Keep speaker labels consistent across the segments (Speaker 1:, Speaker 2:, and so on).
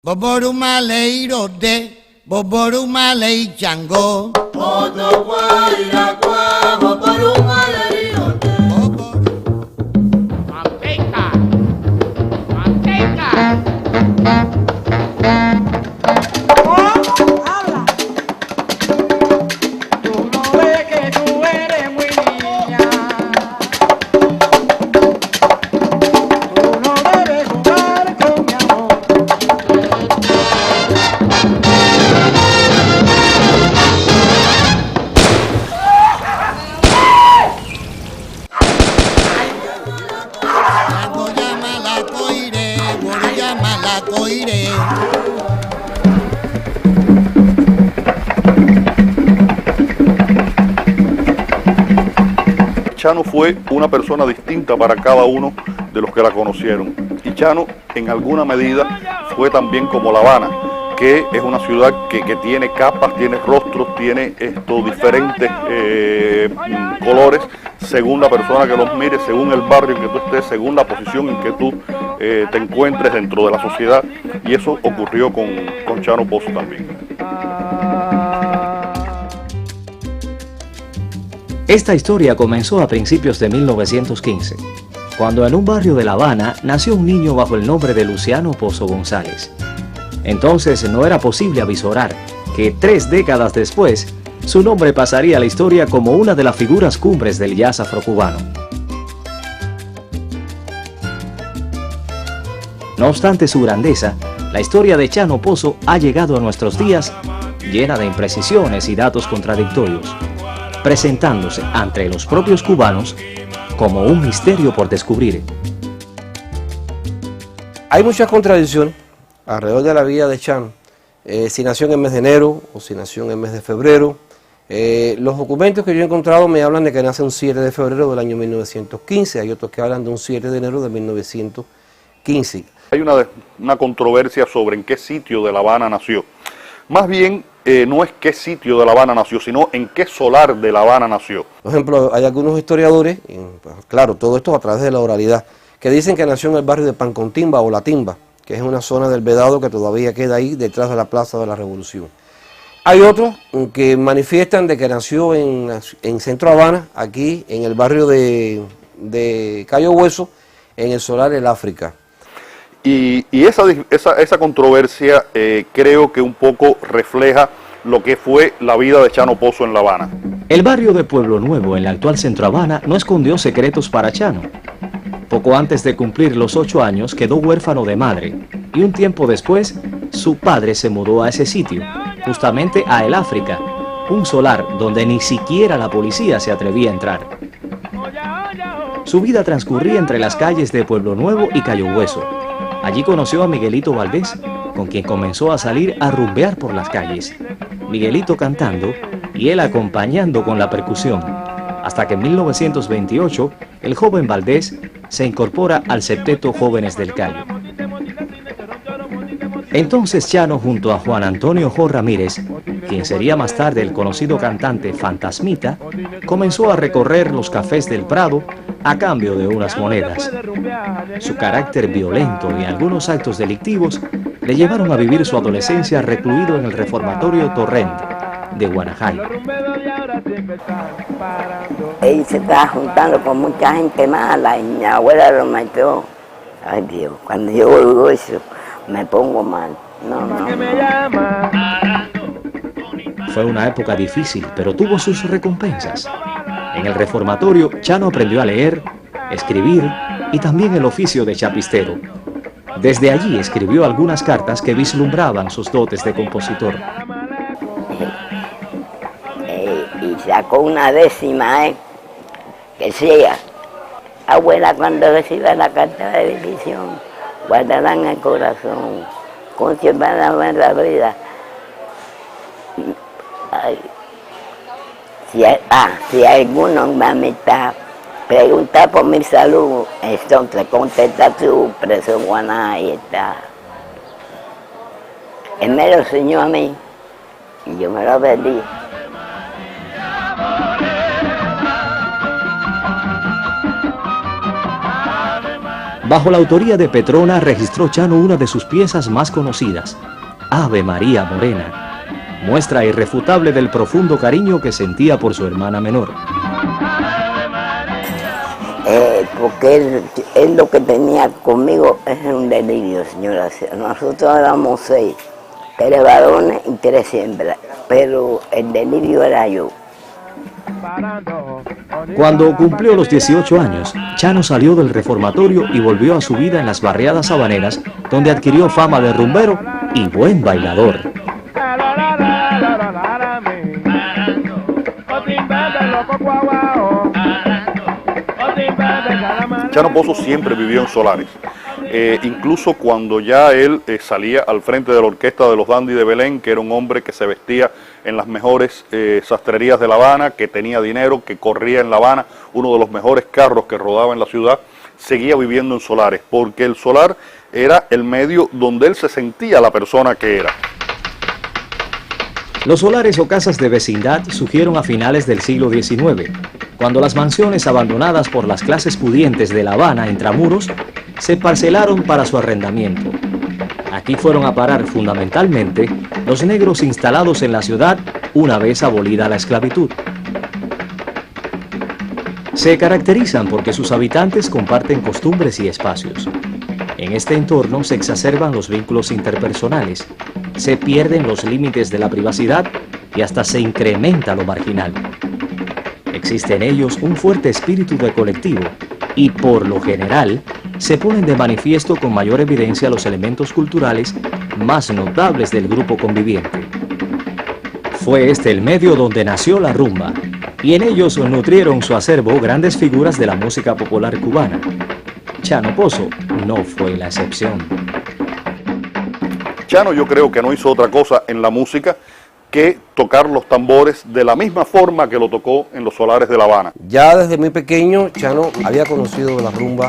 Speaker 1: Boborumaleiro de, boborumalei chango.
Speaker 2: Otoguairacua, boborumaleiro de.
Speaker 3: Manteca, manteca.
Speaker 4: Habla. Tú no ves que tú eres muy niña. Tú no debes jugar con mi amor.
Speaker 1: Chango llama la coire, boru llama la coire.
Speaker 5: Chano fue una persona distinta para cada uno de los que la conocieron. Y Chano, en alguna medida, fue también como La Habana, que es una ciudad que tiene capas, tiene rostros, tiene diferentes colores, según la persona que los mire, según el barrio en que tú estés, según la posición en que tú te encuentres dentro de la sociedad. Y eso ocurrió con Chano Pozo también.
Speaker 6: Esta historia comenzó a principios de 1915, cuando en un barrio de La Habana nació un niño bajo el nombre de Luciano Pozo González. Entonces no era posible avisorar que 3 décadas después, su nombre pasaría a la historia como una de las figuras cumbres del jazz afrocubano. No obstante su grandeza, la historia de Chano Pozo ha llegado a nuestros días llena de imprecisiones y datos contradictorios, presentándose ante los propios cubanos como un misterio por descubrir.
Speaker 7: Hay muchas contradicciones alrededor de la vida de Chano, si nació en el mes de enero o si nació en el mes de febrero. Los documentos que yo he encontrado me hablan de que nace un 7 de febrero del año 1915, hay otros que hablan de un 7 de enero de 1915.
Speaker 5: Hay una controversia sobre en qué sitio de La Habana nació. Más bien, no es qué sitio de La Habana nació, sino en qué solar de La Habana nació.
Speaker 7: Por ejemplo, hay algunos historiadores, y, claro, todo esto a través de la oralidad, que dicen que nació en el barrio de Pancontimba o La Timba, que es una zona del Vedado que todavía queda ahí detrás de la Plaza de la Revolución. Hay otros que manifiestan de que nació en Centro Habana, aquí en el barrio de Cayo Hueso, en el solar El África.
Speaker 5: Y esa controversia creo que un poco refleja lo que fue la vida de Chano Pozo en La Habana.
Speaker 6: El barrio de Pueblo Nuevo en la actual Centro Habana no escondió secretos para Chano. Poco antes de cumplir los 8 años quedó huérfano de madre y un tiempo después su padre se mudó a ese sitio, justamente a El África, un solar donde ni siquiera la policía se atrevía a entrar. Su vida transcurría entre las calles de Pueblo Nuevo y Cayo Hueso. Allí conoció a Miguelito Valdés, con quien comenzó a salir a rumbear por las calles. Miguelito cantando y él acompañando con la percusión, hasta que en 1928 el joven Valdés se incorpora al septeto Jóvenes del Cayo. Entonces Chano, junto a Juan Antonio Jo Ramírez, quien sería más tarde el conocido cantante Fantasmita, comenzó a recorrer los cafés del Prado a cambio de unas monedas. Su carácter violento y algunos actos delictivos le llevaron a vivir su adolescencia recluido en el reformatorio Torrent de Guanajuato.
Speaker 8: Él se estaba juntando con mucha gente mala y mi abuela lo mató. Ay Dios, cuando yo oigo eso me pongo mal. No.
Speaker 6: Fue una época difícil, pero tuvo sus recompensas. En el reformatorio, Chano aprendió a leer, escribir y también el oficio de chapistero. Desde allí escribió algunas cartas que vislumbraban sus dotes de compositor.
Speaker 8: Y sacó una décima, que decía: abuela, cuando reciba la carta de bendición, guardará en el corazón, conservará en la vida. Ay. Si alguno me está preguntando por mi salud, entonces contesta su preso Juana, ahí está. Él me lo enseñó a mí y yo me lo perdí.
Speaker 6: Bajo la autoría de Petrona registró Chano una de sus piezas más conocidas, Ave María Morena, muestra irrefutable del profundo cariño que sentía por su hermana menor.
Speaker 8: Porque él lo que tenía conmigo es un delirio, señora. Nosotros éramos 6, 3 varones y 3 hembras, pero el delirio era yo.
Speaker 6: Cuando cumplió los 18 años, Chano salió del reformatorio y volvió a su vida en las barriadas habaneras, donde adquirió fama de rumbero y buen bailador.
Speaker 5: Chano Pozo siempre vivió en solares. Incluso cuando ya él salía al frente de la orquesta de los Dandy de Belén, que era un hombre que se vestía en las mejores sastrerías de La Habana, que tenía dinero, que corría en La Habana, uno de los mejores carros que rodaba en la ciudad, seguía viviendo en solares, porque el solar era el medio donde él se sentía la persona que era.
Speaker 6: Los solares o casas de vecindad surgieron a finales del siglo XIX, cuando las mansiones abandonadas por las clases pudientes de La Habana intramuros se parcelaron para su arrendamiento. Aquí fueron a parar fundamentalmente los negros instalados en la ciudad una vez abolida la esclavitud. Se caracterizan porque sus habitantes comparten costumbres y espacios. En este entorno se exacerban los vínculos interpersonales, se pierden los límites de la privacidad y hasta se incrementa lo marginal. Existe en ellos un fuerte espíritu de colectivo y, por lo general, se ponen de manifiesto con mayor evidencia los elementos culturales más notables del grupo conviviente. Fue este el medio donde nació la rumba, y en ellos nutrieron su acervo grandes figuras de la música popular cubana. Chano Pozo no fue la excepción.
Speaker 5: Chano, yo creo que no hizo otra cosa en la música que tocar los tambores de la misma forma que lo tocó en los solares de La Habana.
Speaker 7: Ya desde muy pequeño, Chano había conocido de la rumba,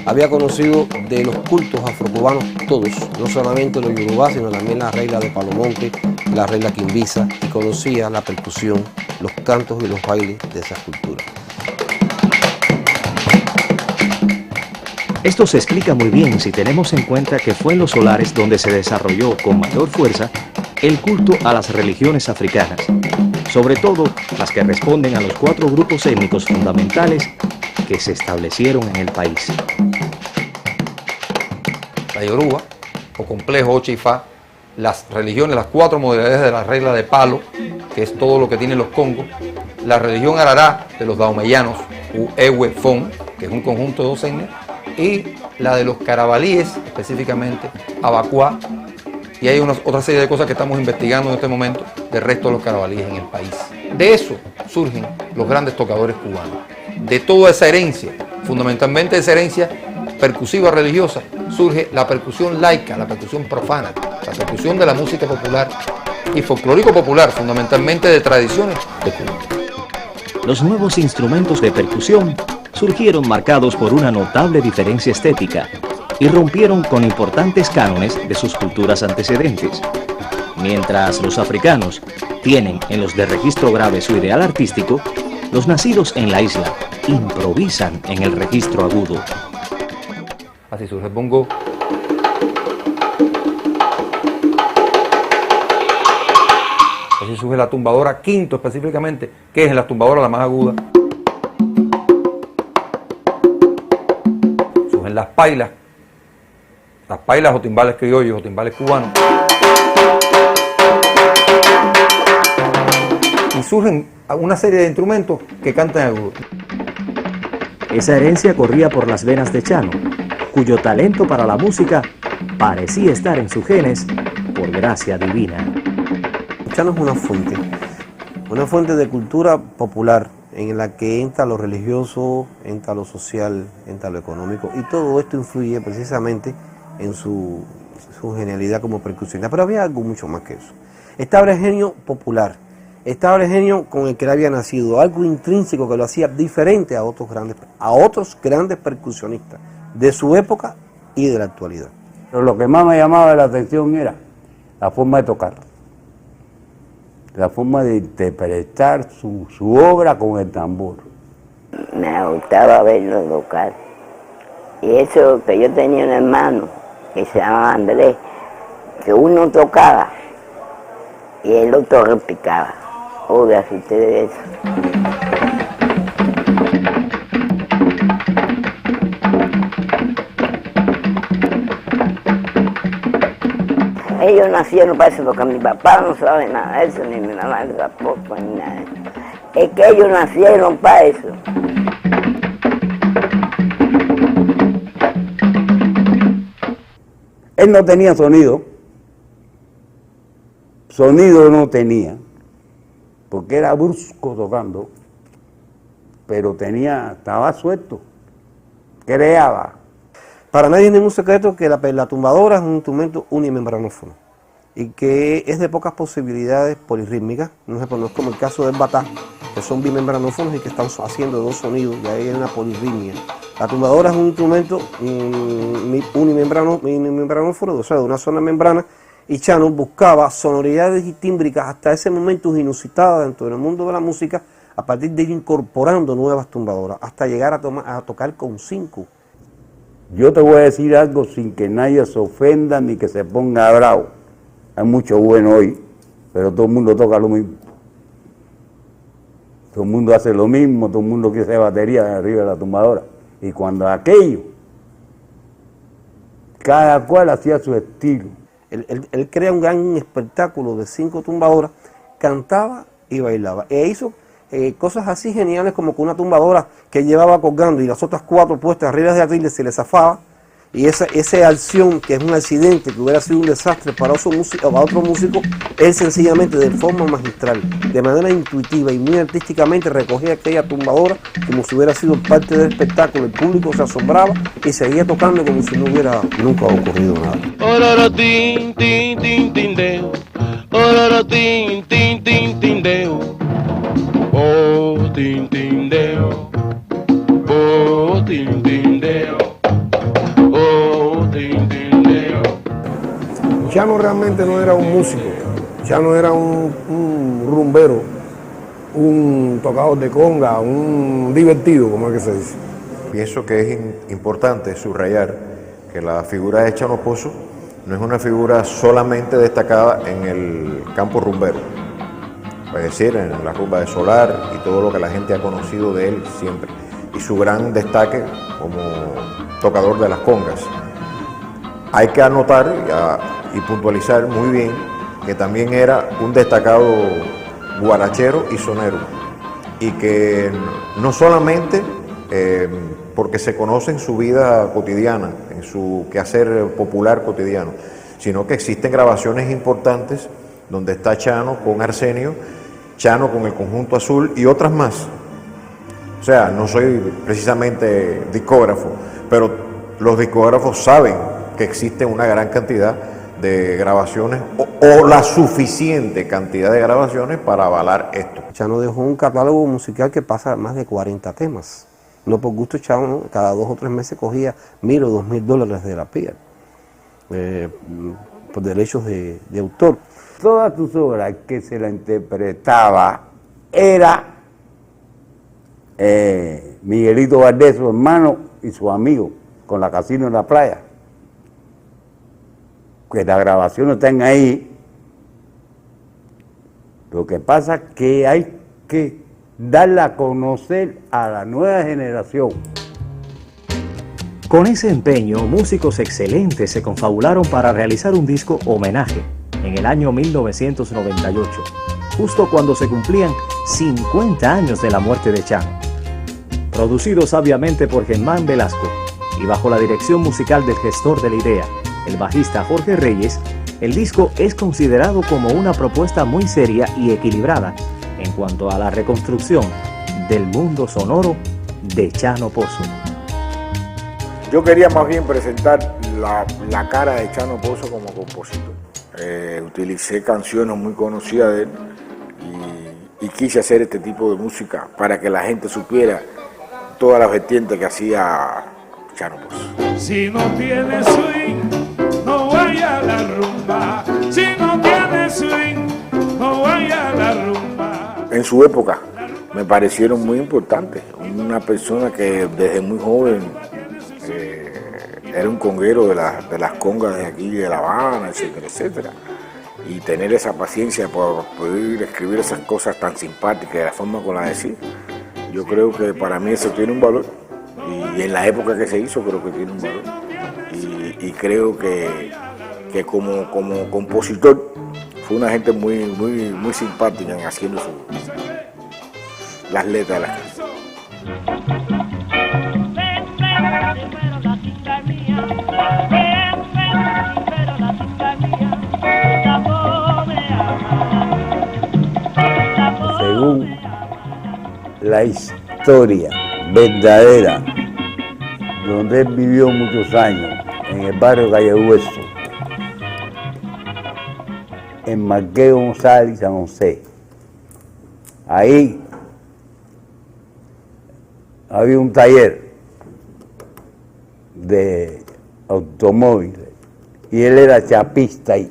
Speaker 7: había conocido de los cultos afrocubanos todos, no solamente los yorubá, sino también la regla de Palomonte, la regla quimbisa, y conocía la percusión, los cantos y los bailes de esas culturas.
Speaker 6: Esto se explica muy bien si tenemos en cuenta que fue en los solares donde se desarrolló con mayor fuerza el culto a las religiones africanas, sobre todo las que responden a los 4 grupos étnicos fundamentales que se establecieron en el país.
Speaker 3: La yoruba, o complejo, o chifá, las religiones, las 4 modalidades de la regla de palo, que es todo lo que tienen los congos, la religión arará de los daomeyanos, u ewe fon, que es un conjunto de 2 etnias, y la de los carabalíes, específicamente abacuá, y hay otra serie de cosas que estamos investigando en este momento del resto de los carabalíes en el país. De eso surgen los grandes tocadores cubanos. De toda esa herencia, fundamentalmente esa herencia percusiva religiosa, surge la percusión laica, la percusión profana, la percusión de la música popular y folclórico popular, fundamentalmente de tradiciones de Cuba.
Speaker 6: Los nuevos instrumentos de percusión surgieron marcados por una notable diferencia estética y rompieron con importantes cánones de sus culturas antecedentes. Mientras los africanos tienen en los de registro grave su ideal artístico, los nacidos en la isla improvisan en el registro agudo.
Speaker 3: Así surge el bongo. Así surge la tumbadora quinto específicamente, que es la tumbadora la más aguda. Surgen las pailas o timbales criollos o timbales cubanos. Y surgen una serie de instrumentos que cantan agudo.
Speaker 6: Esa herencia corría por las venas de Chano, cuyo talento para la música parecía estar en sus genes por gracia divina.
Speaker 7: Chano es una fuente de cultura popular en la que entra lo religioso, entra lo social, entra lo económico, y todo esto influye precisamente en su genialidad como percusionista. Pero había algo mucho más que eso. Estaba el genio popular, estaba el genio con el que él había nacido, algo intrínseco que lo hacía diferente a otros grandes percusionistas de su época y de la actualidad.
Speaker 9: Pero lo que más me llamaba la atención era la forma de tocar, la forma de interpretar su obra con el tambor.
Speaker 8: Me gustaba verlo tocar, Y eso que yo tenía un hermano que se llamaba Andrés, que uno tocaba y el otro replicaba. Óigase ustedes eso. Ellos nacieron para eso, porque mi papá no sabe nada de eso, ni mi mamá tampoco, ni nada de eso. Es que ellos nacieron para eso.
Speaker 9: Él no tenía sonido. Sonido no tenía, porque era brusco tocando, pero estaba suelto, creaba.
Speaker 7: Para nadie es ningún secreto que la tumbadora es un instrumento unimembranófono y que es de pocas posibilidades polirrítmicas, no es como el caso del batá, que son bimembranófonos y que están haciendo dos sonidos, y ahí hay una polirritmia. La tumbadora es un instrumento unimembranófono, o sea, de una sola membrana, y Chano buscaba sonoridades y tímbricas hasta ese momento inusitadas dentro del mundo de la música, a partir de ir incorporando nuevas tumbadoras, hasta llegar a tocar con 5.
Speaker 9: Yo te voy a decir algo sin que nadie se ofenda ni que se ponga bravo. Hay mucho bueno hoy, pero todo el mundo toca lo mismo. Todo el mundo hace lo mismo, todo el mundo quiere hacer batería de arriba de la tumbadora. Y cuando aquello, cada cual hacía su estilo.
Speaker 7: Él crea un gran espectáculo de 5 tumbadoras, cantaba y bailaba. E hizo cosas así geniales como que una tumbadora que llevaba colgando y las otras 4 puestas arriba de atril se le zafaba, y esa acción, que es un accidente que hubiera sido un desastre para otro músico, él sencillamente de forma magistral, de manera intuitiva y muy artísticamente recogía aquella tumbadora como si hubiera sido parte del espectáculo. El público se asombraba y seguía tocando como si no hubiera nunca ocurrido nada.
Speaker 10: Ororo tin tin tin tin deo, ororo tin tin tin tin deo, oh tin tin deo, oh tin tin deo, oh tin tin deo.
Speaker 11: Chano realmente no era un músico, Chano era un rumbero, un tocador de conga, un divertido, como es que se dice.
Speaker 12: Pienso que es importante subrayar que la figura de Chano Pozo no es una figura solamente destacada en el campo rumbero, es decir, en la rumba de Solar y todo lo que la gente ha conocido de él siempre, y su gran destaque como tocador de las congas. Hay que anotar y puntualizar muy bien que también era un destacado guarachero y sonero, y que no solamente porque se conoce en su vida cotidiana, en su quehacer popular cotidiano, sino que existen grabaciones importantes donde está Chano con Arsenio, Chano con el Conjunto Azul y otras más. O sea, no soy precisamente discógrafo, pero los discógrafos saben que existe una gran cantidad de grabaciones o la suficiente cantidad de grabaciones para avalar esto.
Speaker 7: Chano dejó un catálogo musical que pasa más de 40 temas. No por gusto Chano, ¿no? Cada 2 o 3 meses cogía $1,000 o $2,000 de la PIA por derechos de autor.
Speaker 9: Todas tus obras que se la interpretaba era Miguelito Valdés, su hermano y su amigo, con la Casino en la Playa. Que las grabaciones están ahí. Lo que pasa es que hay que darla a conocer a la nueva generación.
Speaker 6: Con ese empeño, músicos excelentes se confabularon para realizar un disco homenaje en el año 1998, justo cuando se cumplían 50 años de la muerte de Chano. Producido sabiamente por Germán Velasco y bajo la dirección musical del gestor de la idea, el bajista Jorge Reyes, el disco es considerado como una propuesta muy seria y equilibrada en cuanto a la reconstrucción del mundo sonoro de Chano Pozo.
Speaker 13: Yo quería más bien presentar la cara de Chano Pozo como compositor. Utilicé canciones muy conocidas de él y quise hacer este tipo de música para que la gente supiera todas las vertientes que hacía Chano Pozo.
Speaker 10: Si no tienes swing, no vaya a la rumba. Si no tienes swing, no vaya a la rumba.
Speaker 13: En su época me parecieron muy importantes. Una persona que desde muy joven era un conguero de las congas de aquí, de La Habana, etcétera, etcétera. Y tener esa paciencia por poder escribir esas cosas tan simpáticas de la forma con la decía, yo creo que para mí eso tiene un valor. Y en la época que se hizo creo que tiene un valor. Y creo que como compositor fue una gente muy simpática en haciendo las letras de las canciones.
Speaker 9: Según la historia verdadera, donde él vivió muchos años, en el barrio Calle Hueso, en Marqués González, San José. Ahí había un taller de automóviles y él era chapista ahí.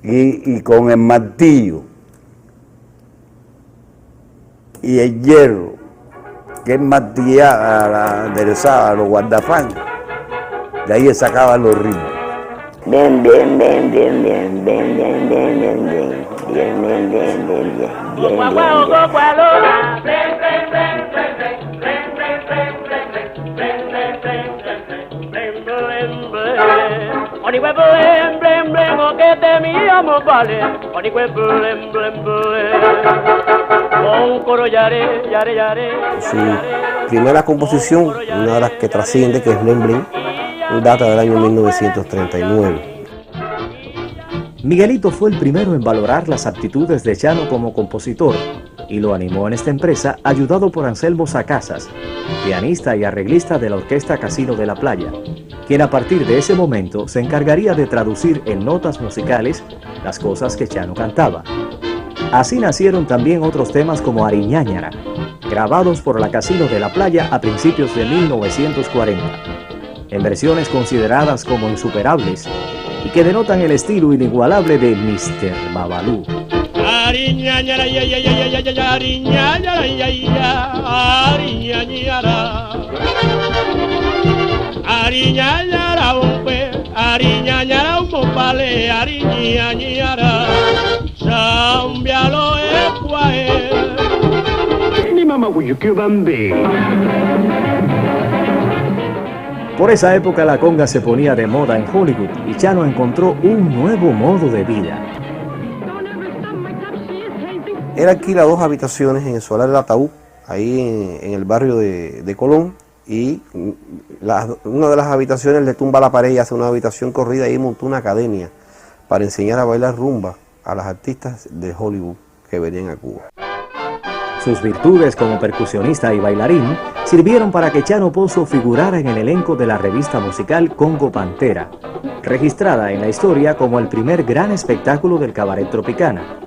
Speaker 9: Y con el martillo y el hierro que él martillaba, aderezaba los guardafangas, de ahí sacaba los ritmos.
Speaker 8: Bien, bien, bien, bien, bien, bien, bien, bien, bien, bien, bien, bien, bien, bien, bien, bien.
Speaker 7: Su primera composición, una de las que trasciende, que es Blem Blem, data del año 1939.
Speaker 6: Miguelito fue el primero en valorar las aptitudes de Chano como compositor y lo animó en esta empresa, ayudado por Anselmo Sacasas, pianista y arreglista de la Orquesta Casino de la Playa, quien a partir de ese momento se encargaría de traducir en notas musicales las cosas que Chano cantaba. Así nacieron también otros temas como Ariñáñara, grabados por la Casino de la Playa a principios de 1940, en versiones consideradas como insuperables y que denotan el estilo inigualable de Mr. Babalú.
Speaker 10: Ariñáñara, ya, ya, ya, ya, ya, ya, ariñáñara, ya, ya, ariñáñara. Ariñáñara, ariñáñara, vale, ariñáñara. Sambialo equae. Ni mamá huyo que bambi.
Speaker 6: Por esa época la conga se ponía de moda en Hollywood y Chano encontró un nuevo modo de vida.
Speaker 7: Él alquila 2 habitaciones en el Solar del Ataúd, ahí en el barrio de Colón, y una de las habitaciones le tumba la pared y hace una habitación corrida y montó una academia para enseñar a bailar rumba a las artistas de Hollywood que venían a Cuba.
Speaker 6: Sus virtudes como percusionista y bailarín sirvieron para que Chano Pozo figurara en el elenco de la revista musical Congo Pantera, registrada en la historia como el primer gran espectáculo del cabaret Tropicana.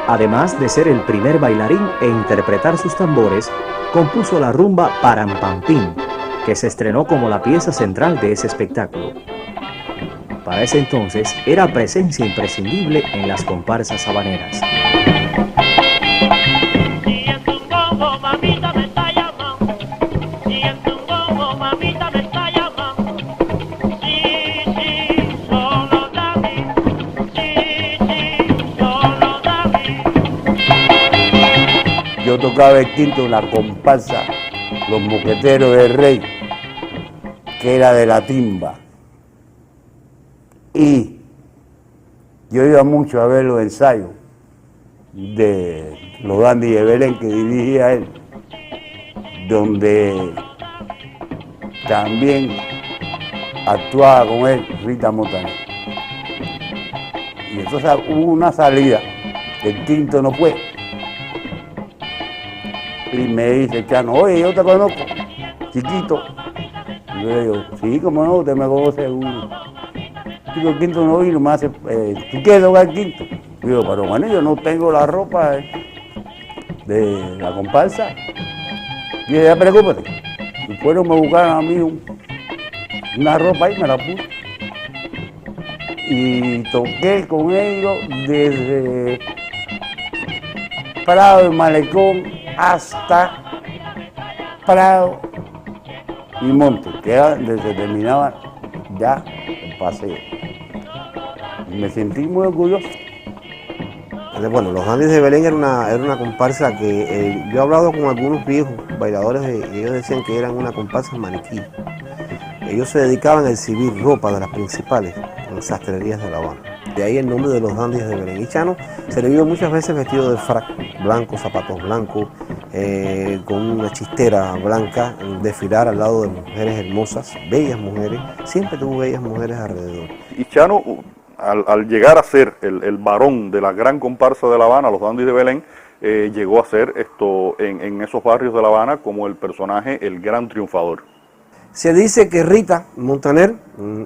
Speaker 6: Además de ser el primer bailarín e interpretar sus tambores, compuso la rumba Parampampín, que se estrenó como la pieza central de ese espectáculo. Para ese entonces era presencia imprescindible en las comparsas sabaneras.
Speaker 9: Yo tocaba el quinto en la comparsa Los Moqueteros del Rey, que era de la timba. Y yo iba mucho a ver los ensayos de los Dandy de Belén que dirigía él, donde también actuaba con él Rita Montaner. Y entonces hubo una salida, el quinto no fue. Y me dice Chano, oye, yo te conozco, chiquito. Y yo le digo, sí, como no, usted me conoce seguro. Digo, el quinto no vino, me hace, ¿tú quieres tocar el quinto? Y yo, pero bueno, yo no tengo la ropa de la comparsa. Y yo, ya preocúpate. Y fueron, me buscaron a mí una ropa y me la puse. Y toqué con ellos desde Prado y Malecón hasta Prado y monte, que era donde se terminaba ya el paseo. Y me sentí muy orgulloso.
Speaker 7: Bueno, los Dandies de Belén era una comparsa que yo he hablado con algunos viejos bailadores y ellos decían que eran una comparsa maniquí. Ellos se dedicaban a exhibir ropa de las principales en sastrerías de La Habana. De ahí el nombre de los Dandies de Belén. Y Chano se le vio muchas veces vestido de frac blanco, zapatos blancos, con una chistera blanca, desfilar al lado de mujeres hermosas, bellas mujeres. Siempre tuvo bellas mujeres alrededor.
Speaker 5: Y Chano, al llegar a ser el varón de la gran comparsa de La Habana, los Dandies de Belén, llegó a ser en esos barrios de La Habana como el personaje, el gran triunfador.
Speaker 7: Se dice que Rita Montaner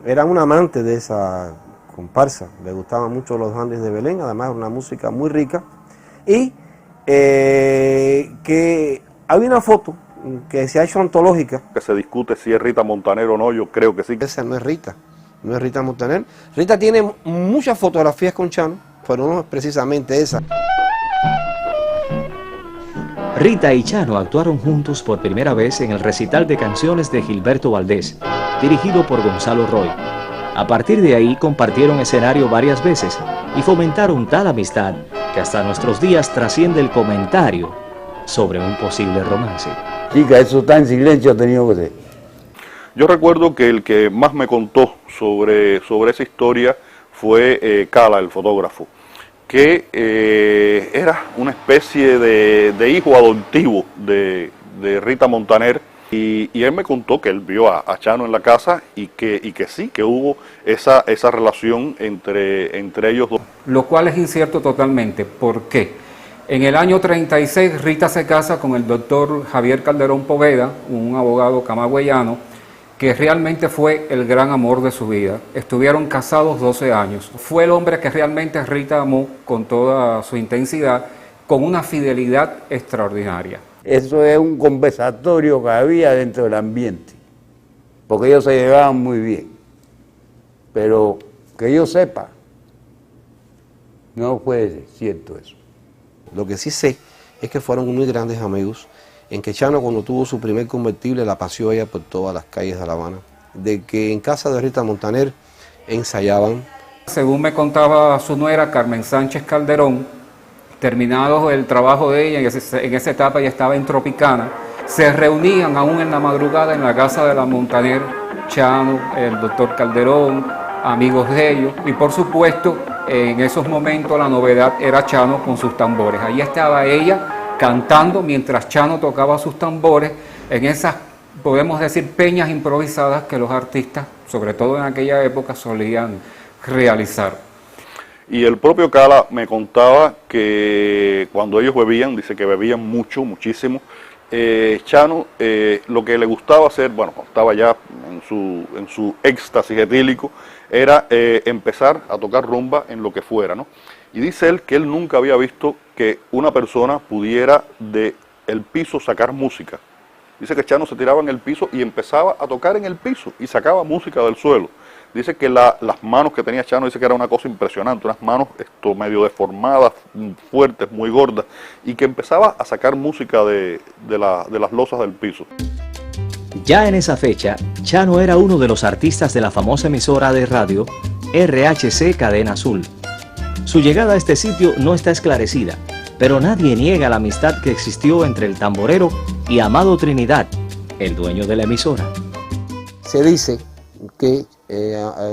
Speaker 7: era una amante de esa comparsa, le gustaban mucho los Dandies de Belén, además una música muy rica, y que había una foto que se ha hecho antológica.
Speaker 5: Que se discute si es Rita Montaner o no, yo creo que sí.
Speaker 7: Esa no es Rita. No es Rita Montaner. Rita tiene muchas fotografías con Chano, pero no es precisamente esa.
Speaker 6: Rita y Chano actuaron juntos por primera vez en el recital de canciones de Gilberto Valdés, dirigido por Gonzalo Roy. A partir de ahí compartieron escenario varias veces y fomentaron tal amistad que hasta nuestros días trasciende el comentario sobre un posible romance.
Speaker 9: Chica, eso está en silencio, ha tenido que ser.
Speaker 5: Yo recuerdo que el que más me contó sobre esa historia fue Cala, el fotógrafo, que era una especie de hijo adoptivo de Rita Montaner, y él me contó que él vio a Chano en la casa y que sí, que hubo esa relación entre ellos dos.
Speaker 14: Lo cual es incierto totalmente. ¿Por qué? En el año 36 Rita se casa con el doctor Javier Calderón Poveda, un abogado camagüeyano, que realmente fue el gran amor de su vida. Estuvieron casados 12 años. Fue el hombre que realmente Rita amó con toda su intensidad, con una fidelidad extraordinaria.
Speaker 9: Eso es un conversatorio que había dentro del ambiente, porque ellos se llevaban muy bien. Pero que yo sepa, no fue cierto eso.
Speaker 7: Lo que sí sé es que fueron muy grandes amigos, en que Chano, cuando tuvo su primer convertible, la paseó ella por todas las calles de La Habana, de que en casa de Rita Montaner ensayaban.
Speaker 14: Según me contaba su nuera Carmen Sánchez Calderón, terminado el trabajo de ella, en esa etapa ella estaba en Tropicana, se reunían aún en la madrugada en la casa de la Montaner, Chano, el doctor Calderón, amigos de ellos, y por supuesto en esos momentos la novedad era Chano con sus tambores. Ahí estaba ella cantando mientras Chano tocaba sus tambores en esas, podemos decir, peñas improvisadas que los artistas, sobre todo en aquella época, solían realizar.
Speaker 5: Y el propio Cala me contaba que cuando ellos bebían, dice que bebían mucho, muchísimo, Chano lo que le gustaba hacer, bueno, cuando estaba ya en su éxtasis etílico, era empezar a tocar rumba en lo que fuera, ¿no? Y dice él que él nunca había visto que una persona pudiera del piso sacar música. Dice que Chano se tiraba en el piso y empezaba a tocar en el piso y sacaba música del suelo. Dice que las manos que tenía Chano, dice que era una cosa impresionante, unas manos medio deformadas, fuertes, muy gordas, y que empezaba a sacar música de las losas del piso.
Speaker 6: Ya en esa fecha, Chano era uno de los artistas de la famosa emisora de radio RHC Cadena Azul. Su llegada a este sitio no está esclarecida, pero nadie niega la amistad que existió entre el tamborero y Amado Trinidad, el dueño de la emisora.
Speaker 7: Se dice que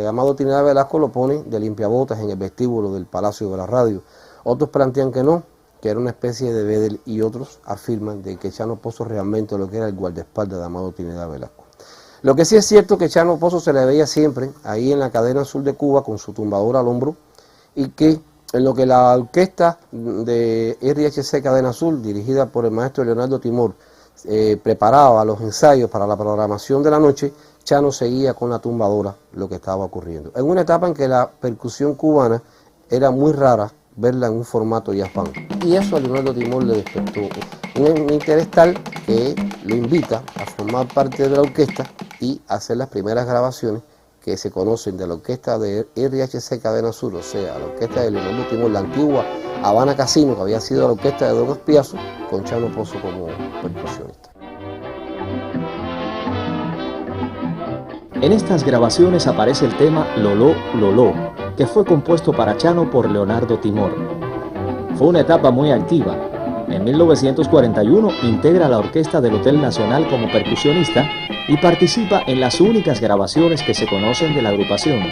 Speaker 7: Amado Trinidad Velasco lo pone de limpiabotas en el vestíbulo del Palacio de la Radio. Otros plantean que no, que era una especie de bedel, y otros afirman de que Chano Pozo realmente lo que era el guardaespaldas de Amado Trinidad Velasco. Lo que sí es cierto que Chano Pozo se le veía siempre ahí en la Cadena Azul de Cuba con su tumbadora al hombro, y que en lo que la orquesta de RHC Cadena Azul, dirigida por el maestro Leonardo Timor, preparaba los ensayos para la programación de la noche, Chano seguía con la tumbadora lo que estaba ocurriendo. En una etapa en que la percusión cubana era muy rara verla en un formato jazz band. Y eso a Leonardo Timor le despertó un interés tal que lo invita a formar parte de la orquesta y hacer las primeras grabaciones que se conocen de la orquesta de RHC Cadena Azul, o sea, la orquesta de Leonardo Timor, la antigua Habana Casino, que había sido la orquesta de Don Espiazo, con Chano Pozo como percusionista.
Speaker 6: En estas grabaciones aparece el tema Loló, Loló, que fue compuesto para Chano por Leonardo Timor. Fue una etapa muy activa. En 1941 integra la orquesta del Hotel Nacional como percusionista y participa en las únicas grabaciones que se conocen de la agrupación.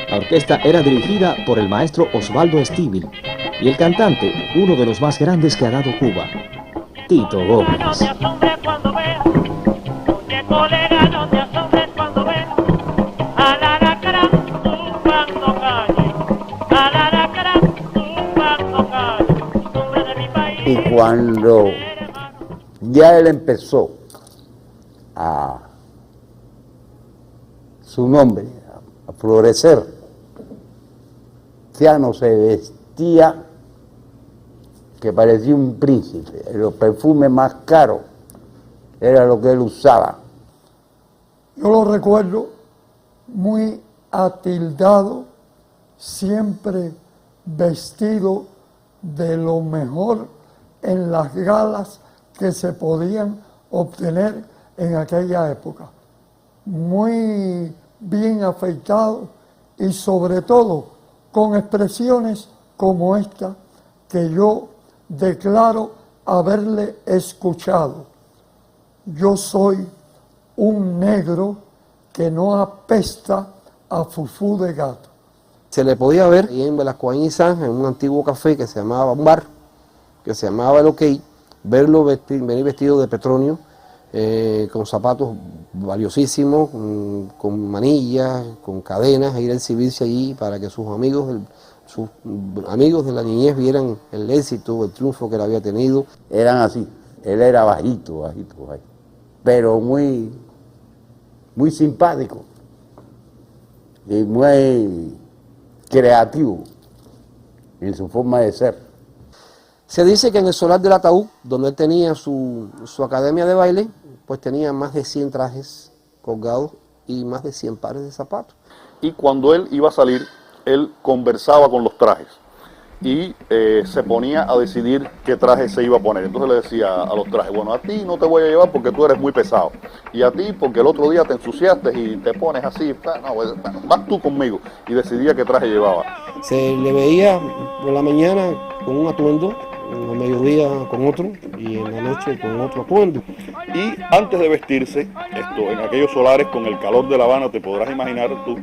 Speaker 6: La orquesta era dirigida por el maestro Osvaldo Estíbil y el cantante, uno de los más grandes que ha dado Cuba, Tito Gómez.
Speaker 9: Y cuando ya él empezó a su nombre a florecer, Chano se vestía que parecía un príncipe. Los perfumes más caros era lo que él usaba.
Speaker 15: Yo lo recuerdo muy atildado, siempre vestido de lo mejor en las galas que se podían obtener en aquella época. Muy bien afeitado y sobre todo con expresiones como esta que yo declaro haberle escuchado. Yo soy un negro que no apesta a fufú de gato.
Speaker 7: Se le podía ver ahí en Velascoaín y Zanja, en un antiguo café que se llamaba un bar, que se llamaba El OK, verlo venir vestido de Petronio, con zapatos valiosísimos, con manillas, con cadenas, e ir a exhibirse allí para que sus amigos de la niñez vieran el éxito, el triunfo que él había tenido.
Speaker 9: Eran así, él era bajito, pero muy simpático y muy creativo en su forma de ser.
Speaker 7: Se dice que en el solar del ataúd, donde él tenía su academia de baile, pues tenía más de 100 trajes colgados y más de 100 pares de zapatos.
Speaker 5: Y cuando él iba a salir, él conversaba con los trajes y se ponía a decidir qué traje se iba a poner. Entonces le decía a los trajes, bueno, a ti no te voy a llevar porque tú eres muy pesado, y a ti porque el otro día te ensuciaste y te pones así, no, bueno, vas tú conmigo, y decidía qué traje llevaba.
Speaker 7: Se le veía por la mañana con un atuendo, en el mediodía con otro y en la noche con otro atuendo.
Speaker 5: Y antes de vestirse, en aquellos solares con el calor de La Habana, te podrás imaginar tú,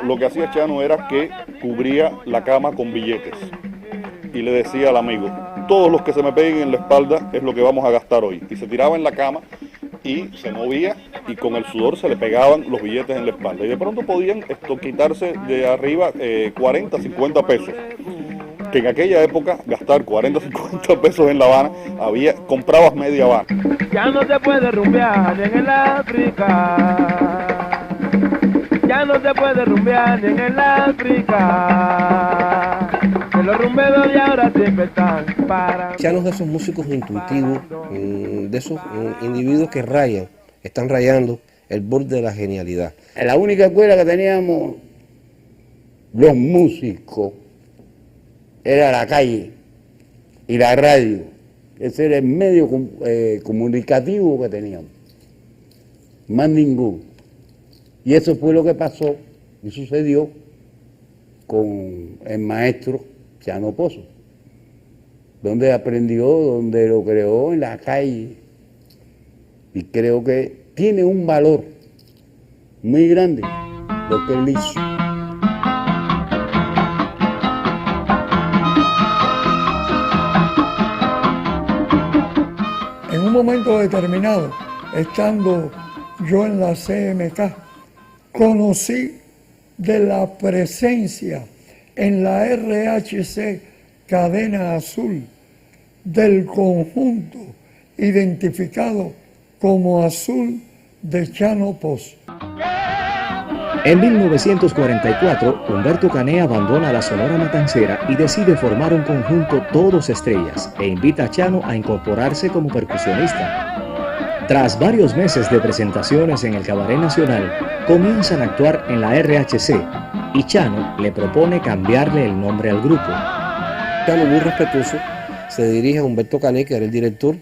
Speaker 5: lo que hacía Chano era que cubría la cama con billetes y le decía al amigo, todos los que se me peguen en la espalda es lo que vamos a gastar hoy. Y se tiraba en la cama y se movía y con el sudor se le pegaban los billetes en la espalda. Y de pronto podían quitarse de arriba 40, 50 pesos. Que en aquella época gastar 40, 50 pesos en La Habana, comprabas media Habana.
Speaker 4: Ya no se puede rumbear en el África. Ya no se puede rumbear en el África. Que los rumberos de ahora siempre están para...
Speaker 7: Chano es de esos músicos intuitivos, de esos individuos que están rayando el borde de la genialidad.
Speaker 9: En la única escuela que teníamos los músicos era la calle y la radio. Ese era el medio comunicativo que teníamos. Más ninguno. Y eso fue lo que pasó y sucedió con el maestro Chano Pozo, donde aprendió, donde lo creó en la calle. Y creo que tiene un valor muy grande lo que él hizo.
Speaker 15: En un momento determinado, estando yo en la CMK, conocí de la presencia en la RHC Cadena Azul del conjunto identificado como Azul de Chano Pozo.
Speaker 6: En 1944, Humberto Cané abandona la Sonora Matancera y decide formar un conjunto Todos Estrellas e invita a Chano a incorporarse como percusionista. Tras varios meses de presentaciones en el Cabaret Nacional, comienzan a actuar en la RHC y Chano le propone cambiarle el nombre al grupo.
Speaker 7: Chano, muy respetuoso, se dirige a Humberto Cané, que era el director,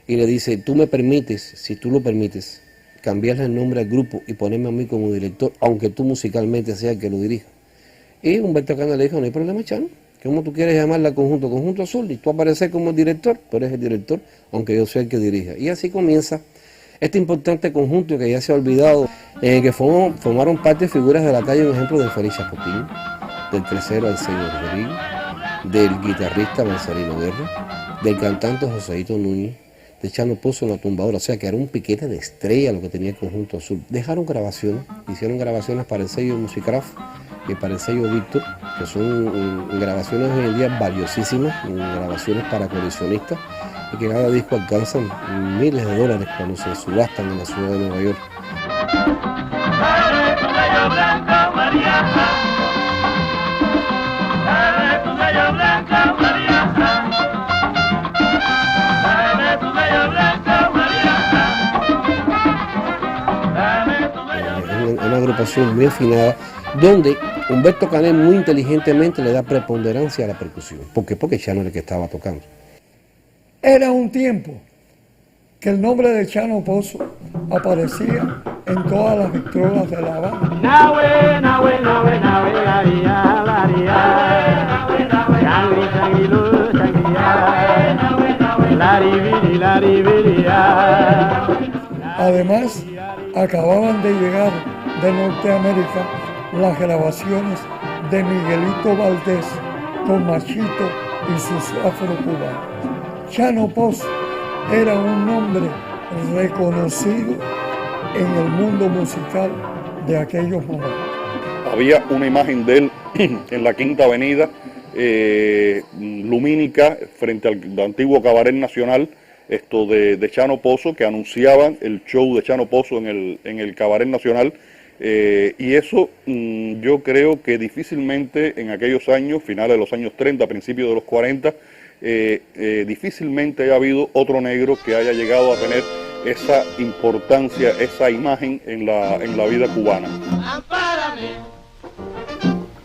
Speaker 7: y le dice, tú me permites, si tú lo permites, cambiarle el nombre al grupo y ponerme a mí como director, aunque tú musicalmente seas el que lo dirija. Y Humberto Canes le dijo, no hay problema, Chano, ¿cómo tú quieres llamarla conjunto? Conjunto Azul, y tú apareces como el director, tú eres el director, aunque yo sea el que dirija. Y así comienza este importante conjunto que ya se ha olvidado, en el que formaron parte de figuras de la calle, un ejemplo del Félix Chapotín, del tercero Arsenio Rodríguez, del guitarrista Marcelino Guerra, del cantante Joséito Núñez, de Chano Pozo en la tumbadora, o sea que era un piquete de estrella lo que tenía el Conjunto Azul. Dejaron grabaciones, hicieron grabaciones para el sello Musicraft y para el sello Víctor, que son grabaciones hoy en día valiosísimas, grabaciones para coleccionistas, y que cada disco alcanzan miles de dólares cuando se subastan en la ciudad de Nueva York. Una agrupación muy afinada, donde Humberto Canes muy inteligentemente le da preponderancia a la percusión. ¿Por qué? Porque Chano era el que estaba tocando.
Speaker 15: Era un tiempo que el nombre de Chano Pozo aparecía en todas las victrolas de La Habana. Además, acababan de llegar de Norteamérica las grabaciones de Miguelito Valdés con Machito y sus afrocubanos. Chano Pozo era un nombre reconocido en el mundo musical de aquellos momentos.
Speaker 5: Había una imagen de él en la Quinta Avenida, lumínica, frente al antiguo Cabaret Nacional, de Chano Pozo, que anunciaban el show de Chano Pozo en el Cabaret Nacional, y eso yo creo que difícilmente en aquellos años, finales de los años 30, principios de los 40, difícilmente haya habido otro negro que haya llegado a tener esa importancia, esa imagen en la vida cubana.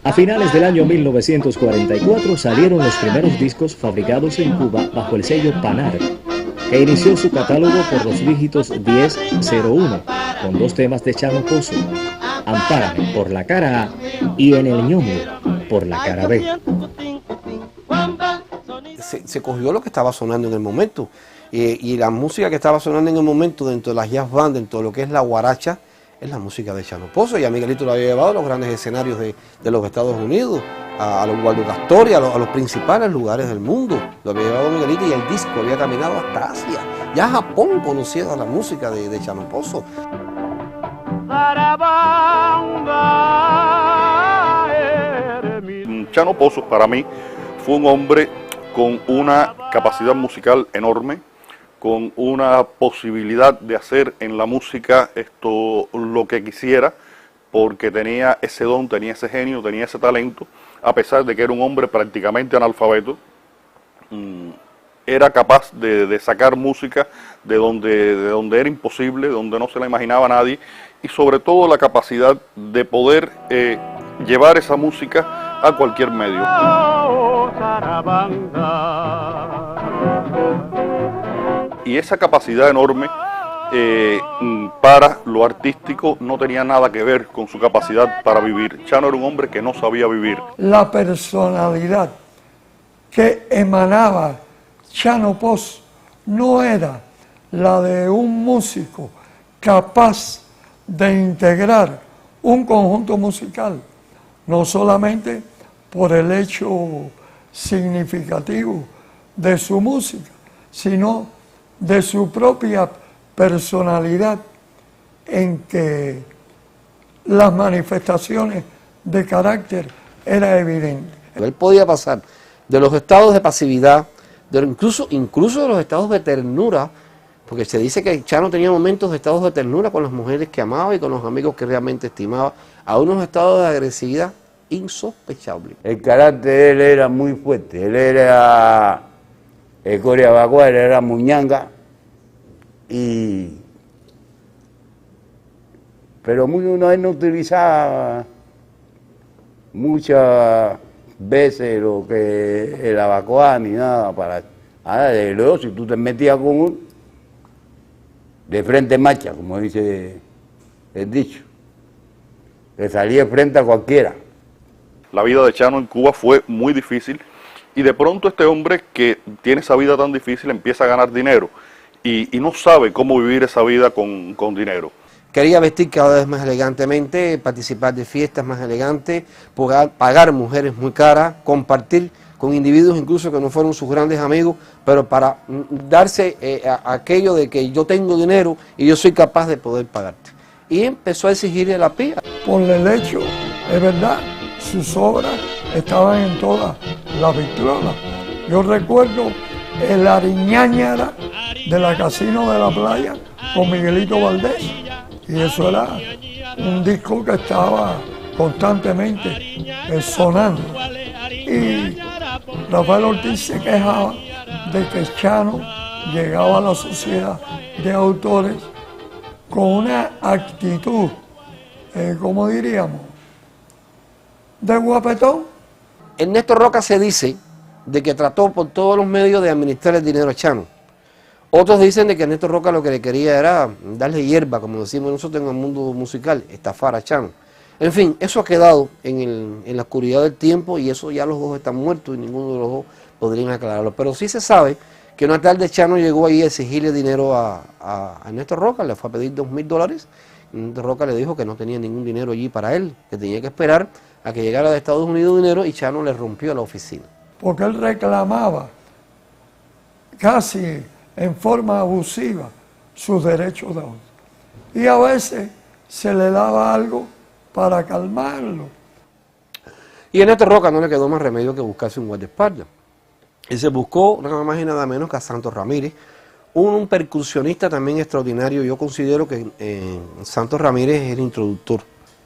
Speaker 6: A finales del año 1944 salieron los primeros discos fabricados en Cuba bajo el sello Panar, que inició su catálogo por los dígitos 1001, con 2 temas de Chano Pozo, Ampárame por la cara A y En el ñomo por la cara B.
Speaker 7: Se cogió lo que estaba sonando en el momento, y la música que estaba sonando en el momento dentro de las jazz band, dentro de lo que es la guaracha, es la música de Chano Pozo, y a Miguelito lo había llevado a los grandes escenarios de los Estados Unidos, a los Waldo Astoria, a los principales lugares del mundo. Lo había llevado Miguelito y el disco había caminado hasta Asia. Ya Japón conocía la música de Chano Pozo.
Speaker 5: Chano Pozo para mí fue un hombre con una capacidad musical enorme, con una posibilidad de hacer en la música lo que quisiera, porque tenía ese don, tenía ese genio, tenía ese talento, a pesar de que era un hombre prácticamente analfabeto. Era capaz de sacar música de donde era imposible, de donde no se la imaginaba nadie, y sobre todo la capacidad de poder llevar esa música a cualquier medio. Y esa capacidad enorme para lo artístico no tenía nada que ver con su capacidad para vivir. Chano era un hombre que no sabía vivir.
Speaker 15: La personalidad que emanaba Chano Pozo no era la de un músico capaz de integrar un conjunto musical, no solamente por el hecho significativo de su música, sino de su propia personalidad, en que las manifestaciones de carácter eran evidentes.
Speaker 7: Él podía pasar de los estados de pasividad, incluso de los estados de ternura, porque se dice que Chano tenía momentos de estados de ternura con las mujeres que amaba y con los amigos que realmente estimaba, a unos estados de agresividad insospechables.
Speaker 9: El carácter de él era muy fuerte, él era el Coriabacuar, era muñanga, pero él no utilizaba muchas veces lo que el abacoa ni nada para... Ahora, luego, si tú te metías con de frente macha, como dice el dicho. Le salía frente a cualquiera.
Speaker 5: La vida de Chano en Cuba fue muy difícil y de pronto este hombre que tiene esa vida tan difícil empieza a ganar dinero y no sabe cómo vivir esa vida con dinero.
Speaker 7: Quería vestir cada vez más elegantemente, participar de fiestas más elegantes, pagar mujeres muy caras, compartir con individuos incluso que no fueron sus grandes amigos, pero para darse aquello de que yo tengo dinero y yo soy capaz de poder pagarte. Y empezó a exigirle la pía.
Speaker 15: Por el hecho, es verdad, sus obras estaban en todas las vitrolas. Yo recuerdo el Ariñáñara de la Casino de la Playa con Miguelito Valdés, y eso era un disco que estaba constantemente sonando. Y Rafael Ortiz se quejaba de que Chano llegaba a la sociedad de autores con una actitud, ¿cómo diríamos?, de guapetón.
Speaker 7: Ernesto Roca se dice de que trató por todos los medios de administrar el dinero a Chano. Otros dicen de que Ernesto Roca lo que le quería era darle hierba, como decimos nosotros en el mundo musical, estafar a Chano. En fin, eso ha quedado en la oscuridad del tiempo y eso ya los dos están muertos y ninguno de los dos podrían aclararlo. Pero sí se sabe que una tarde Chano llegó ahí a exigirle dinero a Ernesto Roca, le fue a pedir $2,000. Ernesto Roca le dijo que no tenía ningún dinero allí para él, que tenía que esperar a que llegara de Estados Unidos dinero, y Chano le rompió la oficina.
Speaker 15: Porque él reclamaba casi en forma abusiva sus derechos de autor. Y a veces se le daba algo para calmarlo.
Speaker 7: Y a Ernesto Roca no le quedó más remedio que buscarse un guardaespaldas. Y se buscó nada más y nada menos que a Santos Ramírez, un percusionista también extraordinario. Yo considero que Santos Ramírez es el introductor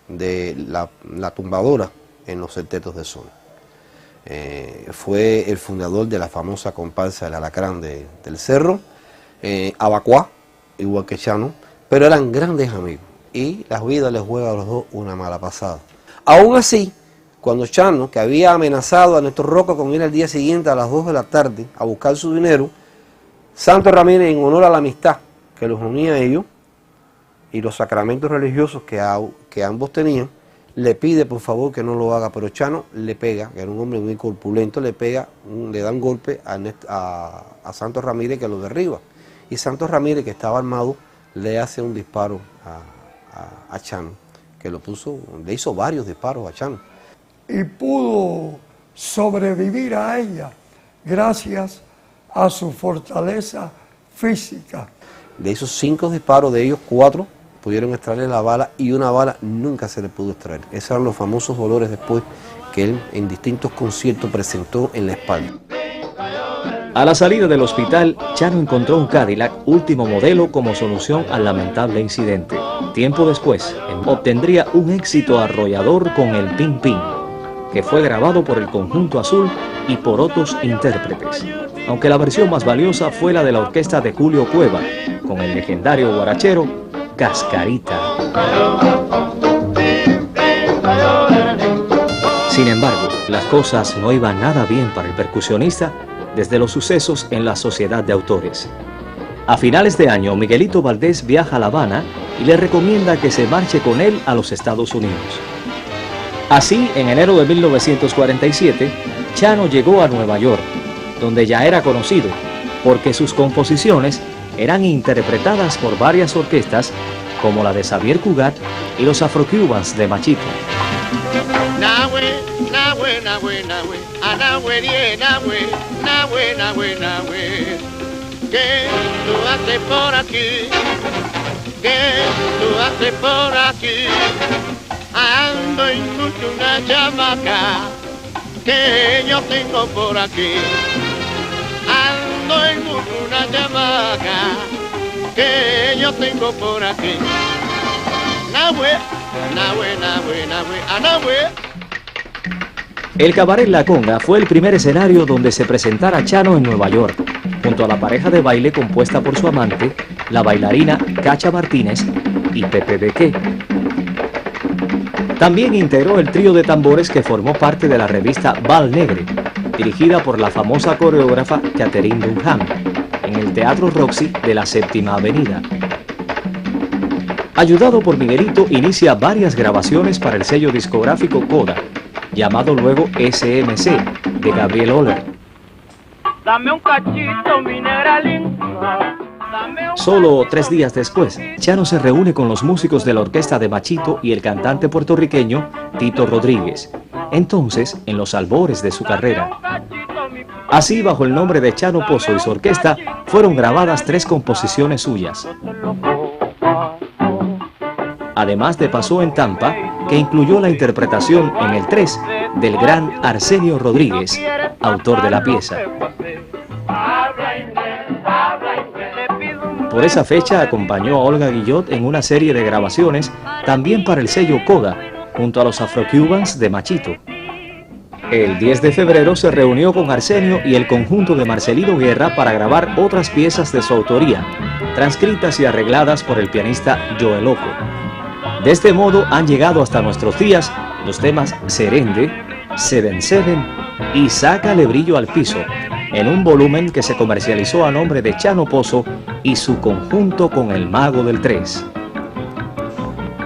Speaker 7: de la tumbadora en los septetos de son. Fue el fundador de la famosa comparsa del Alacrán del Cerro, Abacuá, igual que Chano, pero eran grandes amigos y la vida les juega a los dos una mala pasada. Aún así, cuando Chano, que había amenazado a Ernesto Roca con ir al día siguiente a las 2 de la tarde a buscar su dinero, Santos Ramírez, en honor a la amistad que los unía a ellos y los sacramentos religiosos que ambos tenían, le pide por favor que no lo haga, pero Chano le pega, que era un hombre muy corpulento, le da un golpe a Santos Ramírez, que lo derriba. Y Santos Ramírez, que estaba armado, le hace un disparo a Chano, que le hizo varios disparos a Chano.
Speaker 15: Y pudo sobrevivir a ella gracias a su fortaleza física.
Speaker 7: De esos 5 disparos, de ellos 4 pudieron extraerle la bala y una bala nunca se le pudo extraer. Esos eran los famosos dolores después que él en distintos conciertos presentó en la espalda.
Speaker 6: A la salida del hospital, Chano encontró un Cadillac último modelo como solución al lamentable incidente. Tiempo después, obtendría un éxito arrollador con el Pin Pin, que fue grabado por el Conjunto Azul y por otros intérpretes, aunque la versión más valiosa fue la de la orquesta de Julio Cueva, con el legendario guarachero Cascarita. Sin embargo, las cosas no iban nada bien para el percusionista desde los sucesos en la Sociedad de Autores. A finales de año, Miguelito Valdés viaja a La Habana y le recomienda que se marche con él a los Estados Unidos. Así, en enero de 1947, Chano llegó a Nueva York, donde ya era conocido, porque sus composiciones eran interpretadas por varias orquestas, como la de Xavier Cugat y los Afro-Cubans de Machito.
Speaker 2: ¿Qué tú haces por aquí? ¿Qué tú haces por aquí? Ando en una chamaca que yo tengo por aquí. Ando en una chamaca que yo tengo por aquí. Nahue, nahue, nahue, nahue, anahue.
Speaker 6: El Cabaret La Conga fue el primer escenario donde se presentara Chano en Nueva York, junto a la pareja de baile compuesta por su amante, la bailarina Cacha Martínez y Pepe Bequé. También integró el trío de tambores que formó parte de la revista Val Negre, dirigida por la famosa coreógrafa Catherine Dunham, en el Teatro Roxy de la Séptima Avenida. Ayudado por Miguelito, inicia varias grabaciones para el sello discográfico Coda, llamado luego SMC, de Gabriel Oller.
Speaker 4: Dame un cachito, mi negra linda.
Speaker 6: Solo 3 días después, Chano se reúne con los músicos de la orquesta de Machito y el cantante puertorriqueño Tito Rodríguez, entonces en los albores de su carrera. Así, bajo el nombre de Chano Pozo y su orquesta, fueron grabadas 3 composiciones suyas. Además de Pasó en Tampa, que incluyó la interpretación en el 3 del gran Arsenio Rodríguez, autor de la pieza. Por esa fecha acompañó a Olga Guillot en una serie de grabaciones, también para el sello Coda, junto a los Afro-Cubans de Machito. El 10 de febrero se reunió con Arsenio y el conjunto de Marcelino Guerra para grabar otras piezas de su autoría, transcritas y arregladas por el pianista Joe Loco. De este modo han llegado hasta nuestros días los temas Serende, 77 y Sácale brillo al piso, en un volumen que se comercializó a nombre de Chano Pozo y su conjunto con el Mago del 3.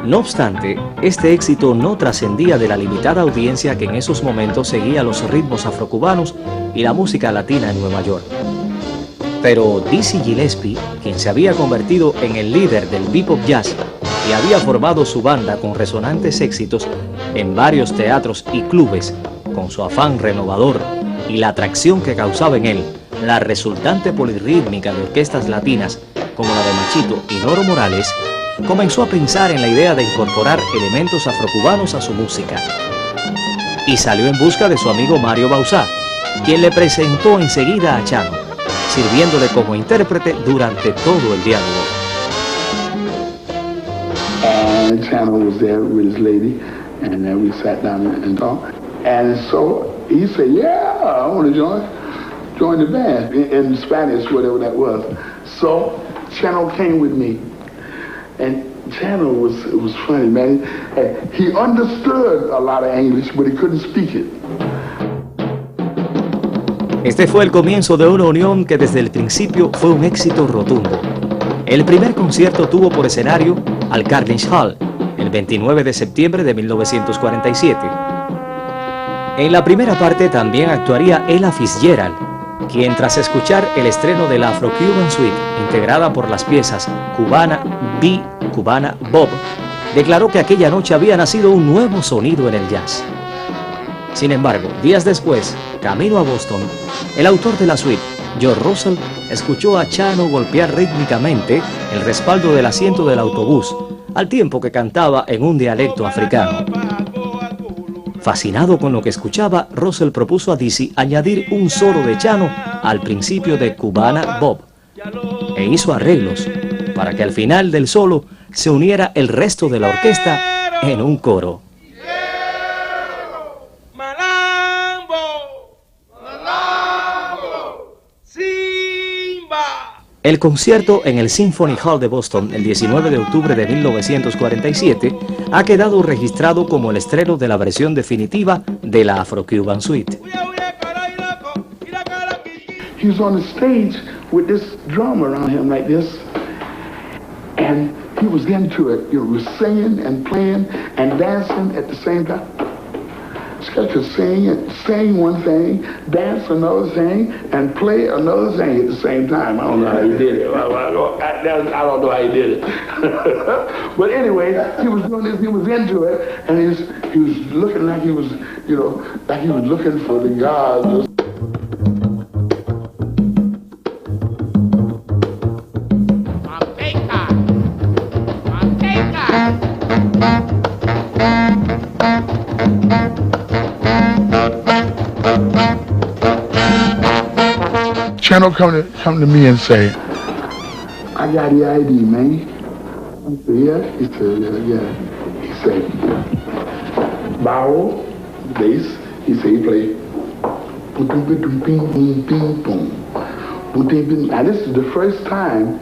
Speaker 6: No obstante, este éxito no trascendía de la limitada audiencia que en esos momentos seguía los ritmos afrocubanos y la música latina en Nueva York. Pero Dizzy Gillespie, quien se había convertido en el líder del bebop jazz y había formado su banda con resonantes éxitos en varios teatros y clubes, con su afán renovador y la atracción que causaba en él la resultante polirrítmica de orquestas latinas como la de Machito y Noro Morales, comenzó a pensar en la idea de incorporar elementos afrocubanos a su música. Y salió en busca de su amigo Mario Bauzá, quien le presentó enseguida a Chano, sirviéndole como intérprete durante todo el diálogo.
Speaker 16: And Chano was there with his lady, and then we sat down and talked. And so he said, yeah, I want to join the band, in Spanish, whatever that was. So Chano came with me. And Chano was funny, man. He understood a lot of English, but he couldn't speak it.
Speaker 6: Este fue el comienzo de una unión que desde el principio fue un éxito rotundo. El primer concierto tuvo por escenario al Carnegie Hall, el 29 de septiembre de 1947. En la primera parte también actuaría Ella Fitzgerald, quien tras escuchar el estreno de la Afro-Cuban Suite, integrada por las piezas Cubana B, Cubana Bob, declaró que aquella noche había nacido un nuevo sonido en el jazz. Sin embargo, días después, camino a Boston, el autor de la suite, George Russell, escuchó a Chano golpear rítmicamente el respaldo del asiento del autobús, al tiempo que cantaba en un dialecto africano. Fascinado con lo que escuchaba, Russell propuso a Dizzy añadir un solo de Chano al principio de Cubana Bob, e hizo arreglos para que al final del solo se uniera el resto de la orquesta en un coro. El concierto en el Symphony Hall de Boston el 19 de octubre de 1947 ha quedado registrado como el estreno de la versión definitiva de la Afro-Cuban Suite.
Speaker 16: He was on the stage with this drum around him like this, and he was into it. You know, was singing and playing and dancing at the same time. Scott could sing one thing, dance another thing, and play another thing at the same time. I don't know how he did it. I don't know how he did it. But anyway, he was doing this. He was into it, and he was looking like he was, you know, like he was looking for the gods. Chano come to me and say, I got the ID, man. I said, yeah? He said, yeah. He said, barrel, bass. He said, he played boom, boom, boom, boom, boom. Now this is the first time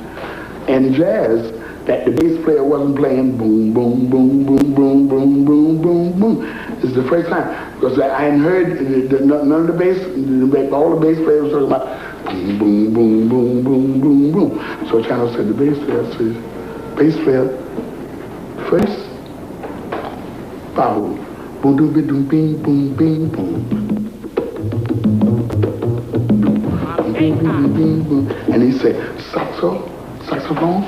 Speaker 16: in jazz that the bass player wasn't playing boom, boom, boom, boom, boom, boom, boom, boom, boom. This is the first time. Because I hadn't heard none of the bass, all the bass players were talking about boom, boom, boom, boom, boom, boom, boom. So Chano said, the bass player said, bass player, first, bow, boom, boom, boom, boom, boom, boom, boom. And he said, saxophone,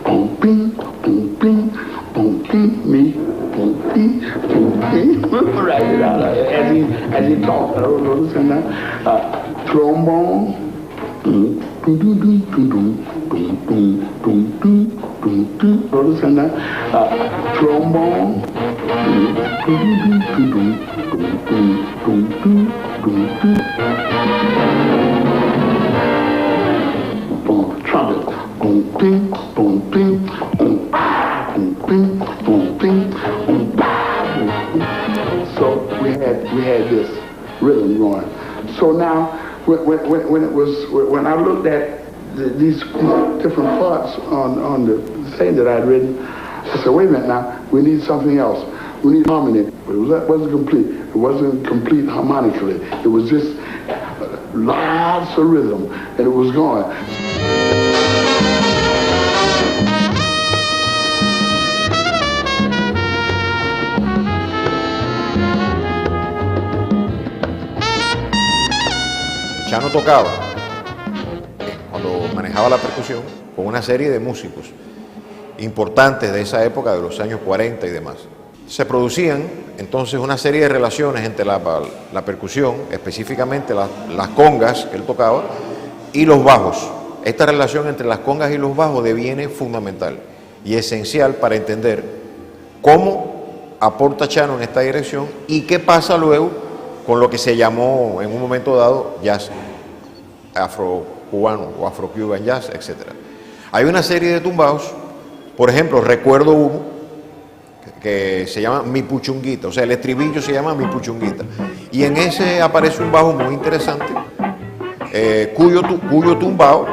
Speaker 16: boom, bing, boom, bing, boom, bing, me, boom, bing, boom, bing. Right, as he talked, I don't understand that. Trombone, boom, boom, boom, boom, boom, boom, boom, boom, boom, boom, boom. Understand that? Trombone, boom, boom, boom, boom, boom, boom, boom, boom, boom. Trumpet, boom, bing, boom, bing, boom, boom, bing, boom, bing, boom, boom. So we had this rhythm going. So now, when I looked at these different parts on the thing that I'd written, I said, wait a minute now, we need something else. We need harmony. But it wasn't complete. It wasn't complete harmonically. It was just lots of rhythm, and it was going.
Speaker 12: Chano tocaba, cuando manejaba la percusión, con una serie de músicos importantes de esa época, de los años 40 y demás. Se producían entonces una serie de relaciones entre la percusión, específicamente las congas que él tocaba, y los bajos. Esta relación entre las congas y los bajos deviene fundamental y esencial para entender cómo aporta Chano en esta dirección y qué pasa luego con lo que se llamó en un momento dado jazz afro-cubano o afro-cuban jazz, etc. Hay una serie de tumbados, por ejemplo, Recuerdo Uno, que se llama Mi Puchunguita, o sea, el estribillo se llama Mi Puchunguita, y en ese aparece un bajo muy interesante, cuyo tumbao,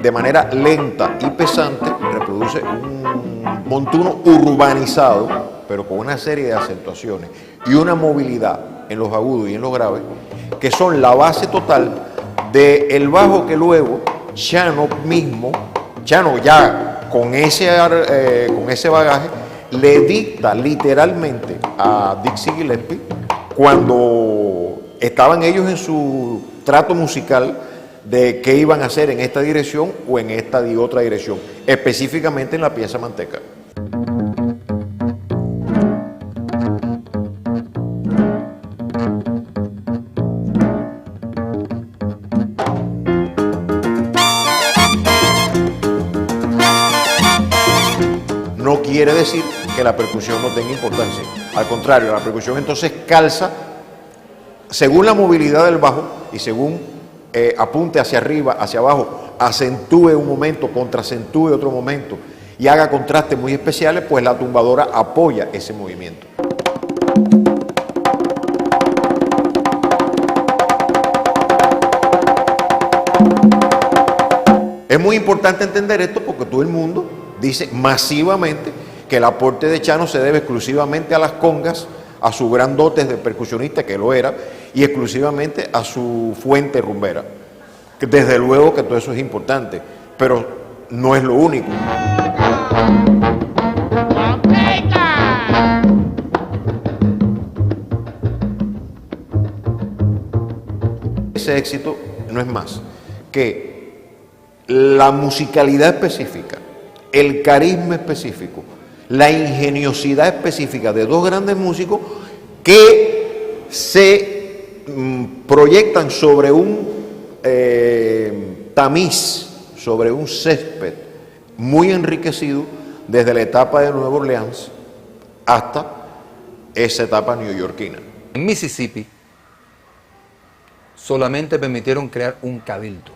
Speaker 12: de manera lenta y pesante, reproduce un montuno urbanizado, pero con una serie de acentuaciones y una movilidad en los agudos y en los graves, que son la base total del bajo que luego Chano mismo, Chano ya con ese bagaje, le dicta literalmente a Dixie Gillespie cuando estaban ellos en su trato musical de qué iban a hacer en esta dirección o en esta y otra dirección, específicamente en la pieza Manteca. No quiere decir que la percusión no tenga importancia. Al contrario, la percusión entonces calza según la movilidad del bajo y según apunte hacia arriba, hacia abajo, acentúe un momento, contraacentúe otro momento y haga contrastes muy especiales, pues la tumbadora apoya ese movimiento. Es muy importante entender esto porque todo el mundo dice masivamente que el aporte de Chano se debe exclusivamente a las congas, a su gran dotes de percusionista, que lo era, y exclusivamente a su fuente rumbera. Desde luego que todo eso es importante, pero no es lo único. Ese éxito no es más que la musicalidad específica, el carisma específico, la ingeniosidad específica de dos grandes músicos que se proyectan sobre un tamiz, sobre un césped muy enriquecido desde la etapa de Nueva Orleans hasta esa etapa neoyorquina.
Speaker 3: En Mississippi solamente permitieron crear un cabildo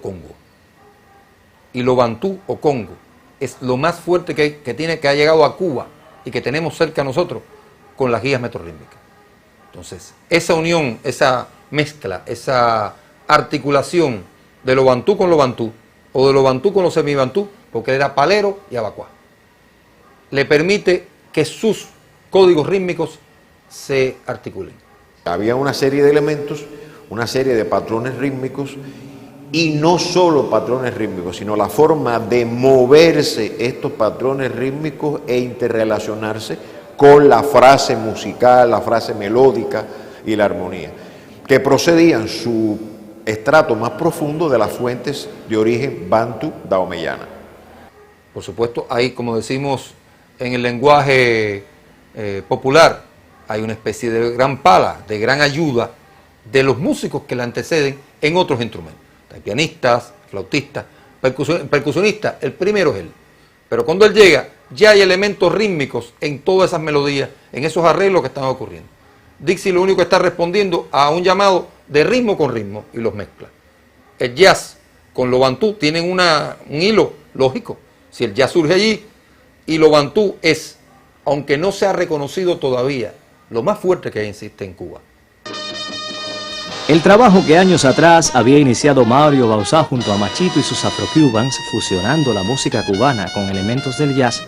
Speaker 3: congo. Y lo bantú o congo es lo más fuerte que ha llegado a Cuba y que tenemos cerca a nosotros con las guías metrorítmicas. Entonces, esa unión, esa mezcla, esa articulación de lo bantú con lo bantú, o de lo bantú con lo semibantú, porque era palero y abacuá, le permite que sus códigos rítmicos se articulen.
Speaker 12: Había una serie de elementos, una serie de patrones rítmicos y no solo patrones rítmicos, sino la forma de moverse estos patrones rítmicos e interrelacionarse con la frase musical, la frase melódica y la armonía, que procedían su estrato más profundo de las fuentes de origen bantu daomeyana.
Speaker 3: Por supuesto, hay, como decimos en el lenguaje popular, hay una especie de gran pala, de gran ayuda de los músicos que la anteceden en otros instrumentos. Hay pianistas, flautistas, percusionistas, el primero es él. Pero cuando él llega, ya hay elementos rítmicos en todas esas melodías, en esos arreglos que están ocurriendo. Dixie lo único que está respondiendo a un llamado de ritmo con ritmo y los mezcla. El jazz con lo bantú tienen un hilo lógico. Si el jazz surge allí y lo bantú es, aunque no se ha reconocido todavía, lo más fuerte que existe en Cuba.
Speaker 6: El trabajo que años atrás había iniciado Mario Bauzá junto a Machito y sus afro-cubans, fusionando la música cubana con elementos del jazz,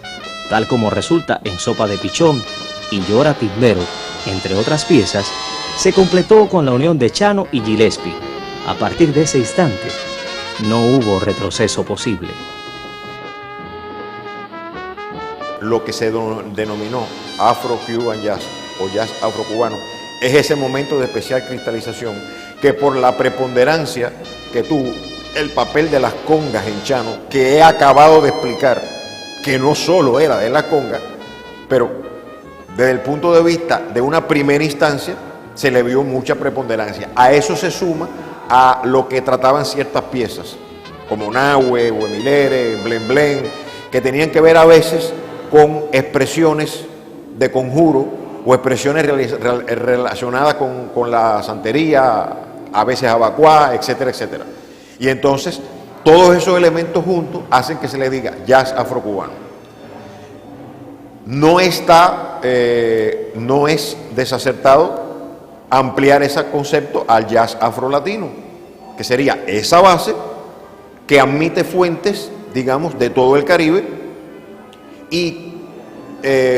Speaker 6: tal como resulta en Sopa de Pichón y Llora Timbero, entre otras piezas, se completó con la unión de Chano y Gillespie. A partir de ese instante, no hubo retroceso posible.
Speaker 12: Lo que se denominó Afro-Cuban Jazz o Jazz afrocubano es ese momento de especial cristalización que por la preponderancia que tuvo el papel de las congas en Chano, que he acabado de explicar, que no solo era de la conga, pero desde el punto de vista de una primera instancia se le vio mucha preponderancia. A eso se suma a lo que trataban ciertas piezas, como Nahue, Huemilere, Blen Blen, que tenían que ver a veces con expresiones de conjuro o expresiones relacionadas con la santería, a veces abacuá, etcétera, etcétera. Y entonces, todos esos elementos juntos hacen que se le diga jazz afrocubano. No es desacertado ampliar ese concepto al jazz afrolatino, que sería esa base que admite fuentes, digamos, de todo el Caribe y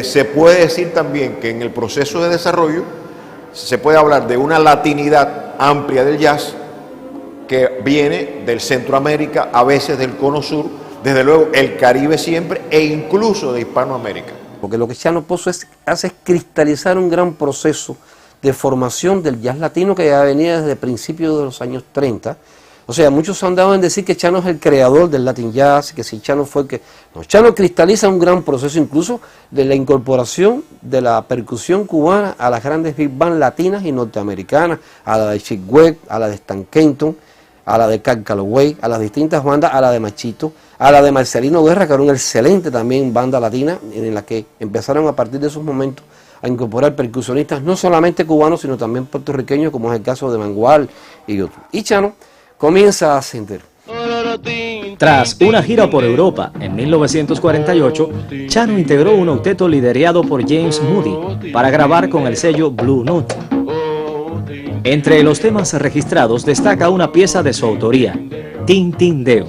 Speaker 12: se puede decir también que en el proceso de desarrollo se puede hablar de una latinidad amplia del jazz que viene del Centroamérica, a veces del Cono Sur, desde luego el Caribe siempre e incluso de Hispanoamérica.
Speaker 7: Porque lo que Chano Pozo hace es cristalizar un gran proceso de formación del jazz latino que ya venía desde principios de los años 30. O sea, muchos han dado en decir que Chano es el creador del Latin Jazz, que si Chano fue el que... No, Chano cristaliza un gran proceso incluso de la incorporación de la percusión cubana a las grandes big band latinas y norteamericanas, a la de Chick Webb, a la de Stan Kenton, a la de Cab Calloway, a las distintas bandas, a la de Machito, a la de Marcelino Guerra, que era una excelente también banda latina, en la que empezaron a partir de esos momentos a incorporar percusionistas no solamente cubanos, sino también puertorriqueños, como es el caso de Mangual y otros. Y Chano comienza a ascender.
Speaker 6: Tras una gira por Europa en 1948, Chano integró un octeto liderado por James Moody para grabar con el sello Blue Note. Entre los temas registrados destaca una pieza de su autoría, Tin Tin Deo.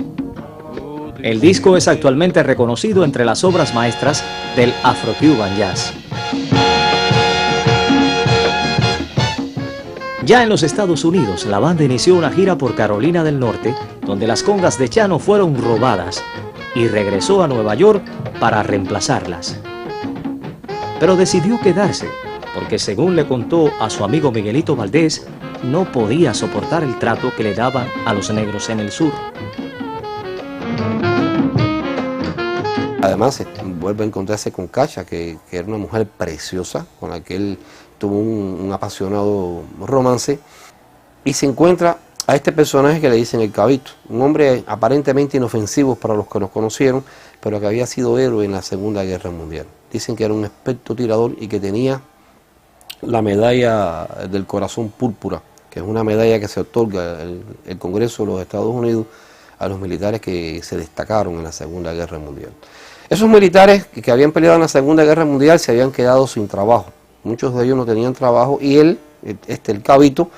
Speaker 6: El disco es actualmente reconocido entre las obras maestras del Afro-Cuban Jazz. Ya en los Estados Unidos, la banda inició una gira por Carolina del Norte, donde las congas de Chano fueron robadas, y regresó a Nueva York para reemplazarlas. Pero decidió quedarse, porque según le contó a su amigo Miguelito Valdés, no podía soportar el trato que le daban a los negros en el sur.
Speaker 7: Además, vuelve a encontrarse con Cacha, que era una mujer preciosa, con la que él tuvo un apasionado romance, y se encuentra a este personaje que le dicen el Cabito, un hombre aparentemente inofensivo para los que nos conocieron, pero que había sido héroe en la Segunda Guerra Mundial. Dicen que era un experto tirador y que tenía la medalla del corazón púrpura, que es una medalla que se otorga el Congreso de los Estados Unidos a los militares que se destacaron en la Segunda Guerra Mundial. Esos militares que habían peleado en la Segunda Guerra Mundial se habían quedado sin trabajo. Muchos de ellos no tenían trabajo y él, el Cabito,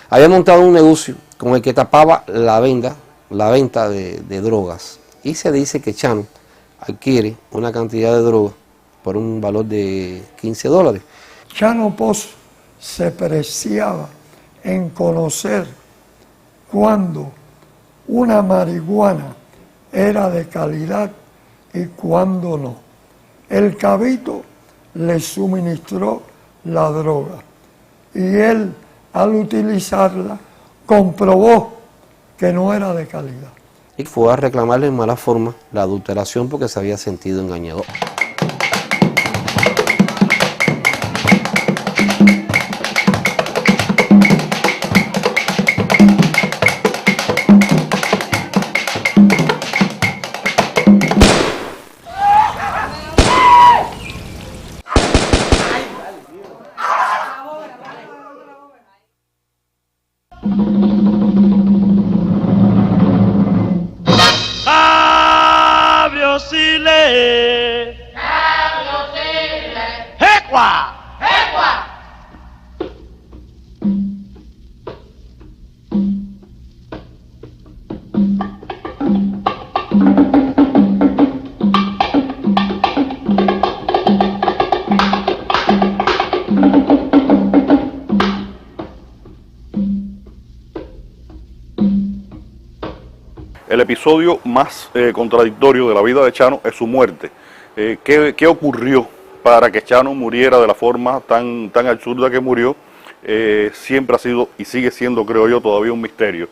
Speaker 7: había montado un negocio con el que tapaba la venta de drogas. Y se dice que Chano adquiere una cantidad de drogas por un valor de $15.
Speaker 15: Chano Pozo se preciaba en conocer cuándo una marihuana era de calidad y cuándo no. El Cabito le suministró la droga y él, al utilizarla, comprobó que no era de calidad.
Speaker 7: Y fue a reclamarle en mala forma la adulteración porque se había sentido engañado.
Speaker 5: El episodio más contradictorio de la vida de Chano es su muerte. ¿Qué ocurrió para que Chano muriera de la forma tan absurda que murió? Siempre ha sido y sigue siendo, creo yo, todavía un misterio.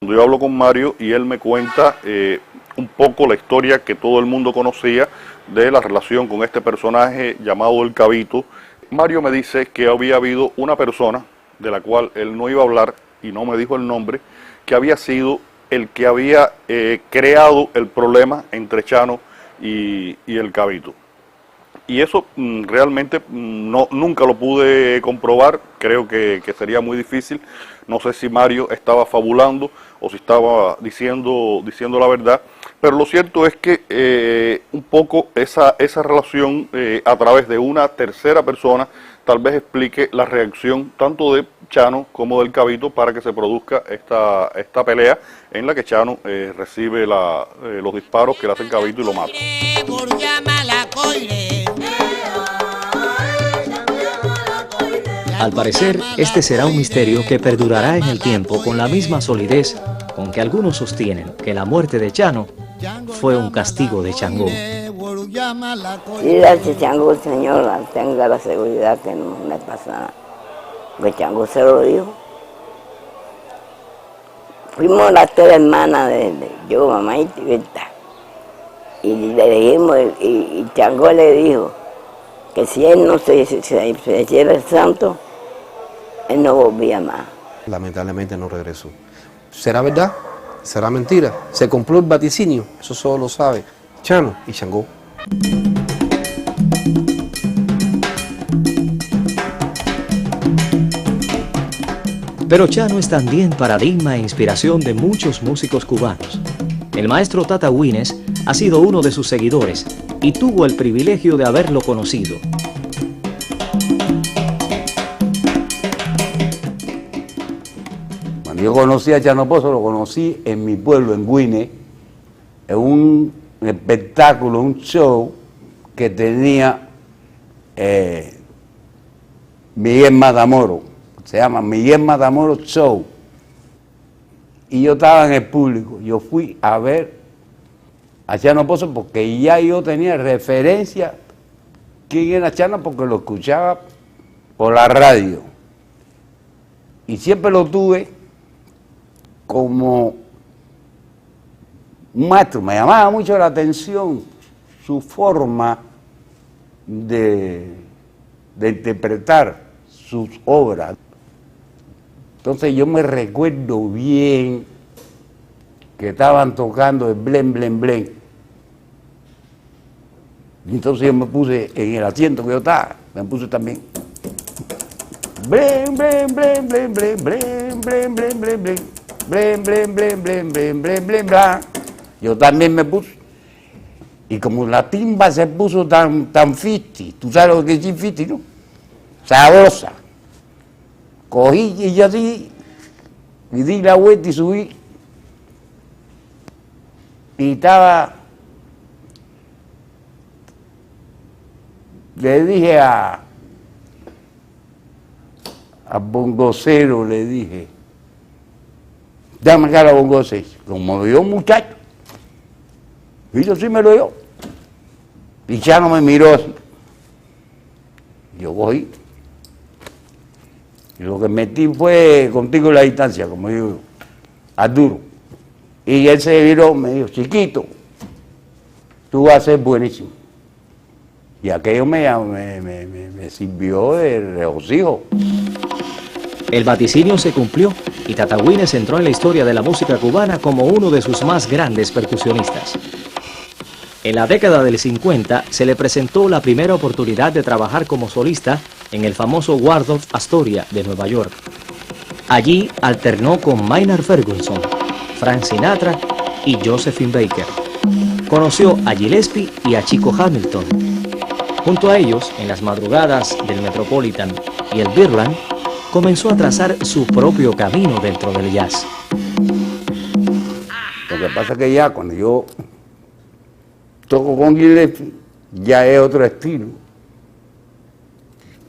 Speaker 5: Cuando yo hablo con Mario y él me cuenta un poco la historia que todo el mundo conocía de la relación con este personaje llamado El Cabito, Mario me dice que había habido una persona de la cual él no iba a hablar y no me dijo el nombre, que había sido el que había creado el problema entre Chano y El Cabito. Y eso realmente nunca lo pude comprobar, creo que sería muy difícil. No sé si Mario estaba fabulando o si estaba diciendo la verdad, pero lo cierto es que un poco esa relación a través de una tercera persona tal vez explique la reacción tanto de Chano como del Cabito para que se produzca esta pelea en la que Chano recibe los disparos que le hace el Cabito y lo mata.
Speaker 6: Al parecer, este será un misterio que perdurará en el tiempo con la misma solidez con que algunos sostienen que la muerte de Chano fue un castigo de Changó.
Speaker 8: Y gracias Changó, señora, tenga la seguridad que no me pasa nada. Porque Changó se lo dijo. Fuimos las tres hermanas de yo, mamá y Tibeta. Y le dijimos, y Changó le dijo que si él no se hiciera el santo, él no volvía más.
Speaker 7: Lamentablemente no regresó. ¿Será verdad? ¿Será mentira? ¿Se cumplió el vaticinio? Eso solo lo sabe Chano y Changó.
Speaker 6: Pero Chano es también paradigma e inspiración de muchos músicos cubanos. El maestro Tata Güines ha sido uno de sus seguidores y tuvo el privilegio de haberlo conocido.
Speaker 9: Cuando yo conocí a Chano Pozo, lo conocí en mi pueblo, en Güines, en un espectáculo, un show que tenía Miguel Matamoros. Se llama Miguel Matamoros Show. Y yo estaba en el público. Yo fui a ver a Chano Pozo porque ya yo tenía referencia quién era Chano porque lo escuchaba por la radio. Y siempre lo tuve como un maestro. Me llamaba mucho la atención su forma de interpretar sus obras. Entonces yo me recuerdo bien que estaban tocando el Blen, Blen, Blen. Y entonces yo me puse en el asiento que yo estaba, me puse también. Blen, Blen, Blen, Blen, Blen, Blen, Blen, Blen, Blen, Blen, Blen, Blen, Blen, Blen, Blen, Blen, Blen, Blen. Yo también me puse. Y como la timba se puso tan fisti, tú sabes lo que es fisti, ¿no? Sabrosa. Cogí y yo así, y di la vuelta y subí. Y estaba, le dije a bongocero, le dije, Déjame que la bongo 6. Como me dio un muchacho. Y yo sí me lo dio. Y Chano me miró así. Yo cogí. Y lo que metí fue contigo en la distancia, como digo yo, Arturo. Y él se viró, me dijo, chiquito, tú vas a ser buenísimo. Y aquello me sirvió de regocijo.
Speaker 6: El vaticinio se cumplió y Tata Güines entró en la historia de la música cubana como uno de sus más grandes percusionistas. En la década del 50 se le presentó la primera oportunidad de trabajar como solista en el famoso Waldorf Astoria de Nueva York. Allí alternó con Maynard Ferguson, Frank Sinatra y Josephine Baker. Conoció a Gillespie y a Chico Hamilton. Junto a ellos, en las madrugadas del Metropolitan y el Birdland, comenzó a trazar su propio camino dentro del jazz.
Speaker 9: Lo que pasa es que ya cuando yo toco con Gillespie, ya es otro estilo.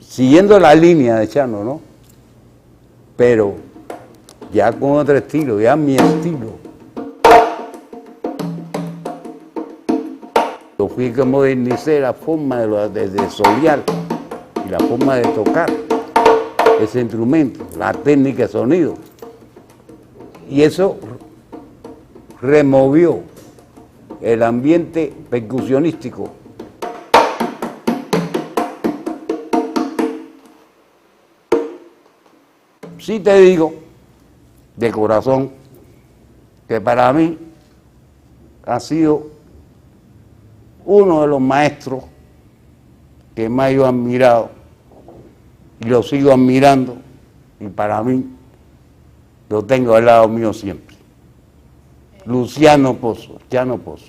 Speaker 9: Siguiendo la línea de Chano, ¿no? Pero ya con otro estilo, ya mi estilo. Yo fui que modernicé la forma de solear y la forma de tocar ese instrumento, la técnica de sonido. Y eso removió el ambiente percusionístico. Sí te digo, de corazón, que para mí ha sido uno de los maestros que más yo he admirado y lo sigo admirando, y para mí lo tengo al lado mío siempre. Luciano Pozo, Chano Pozo.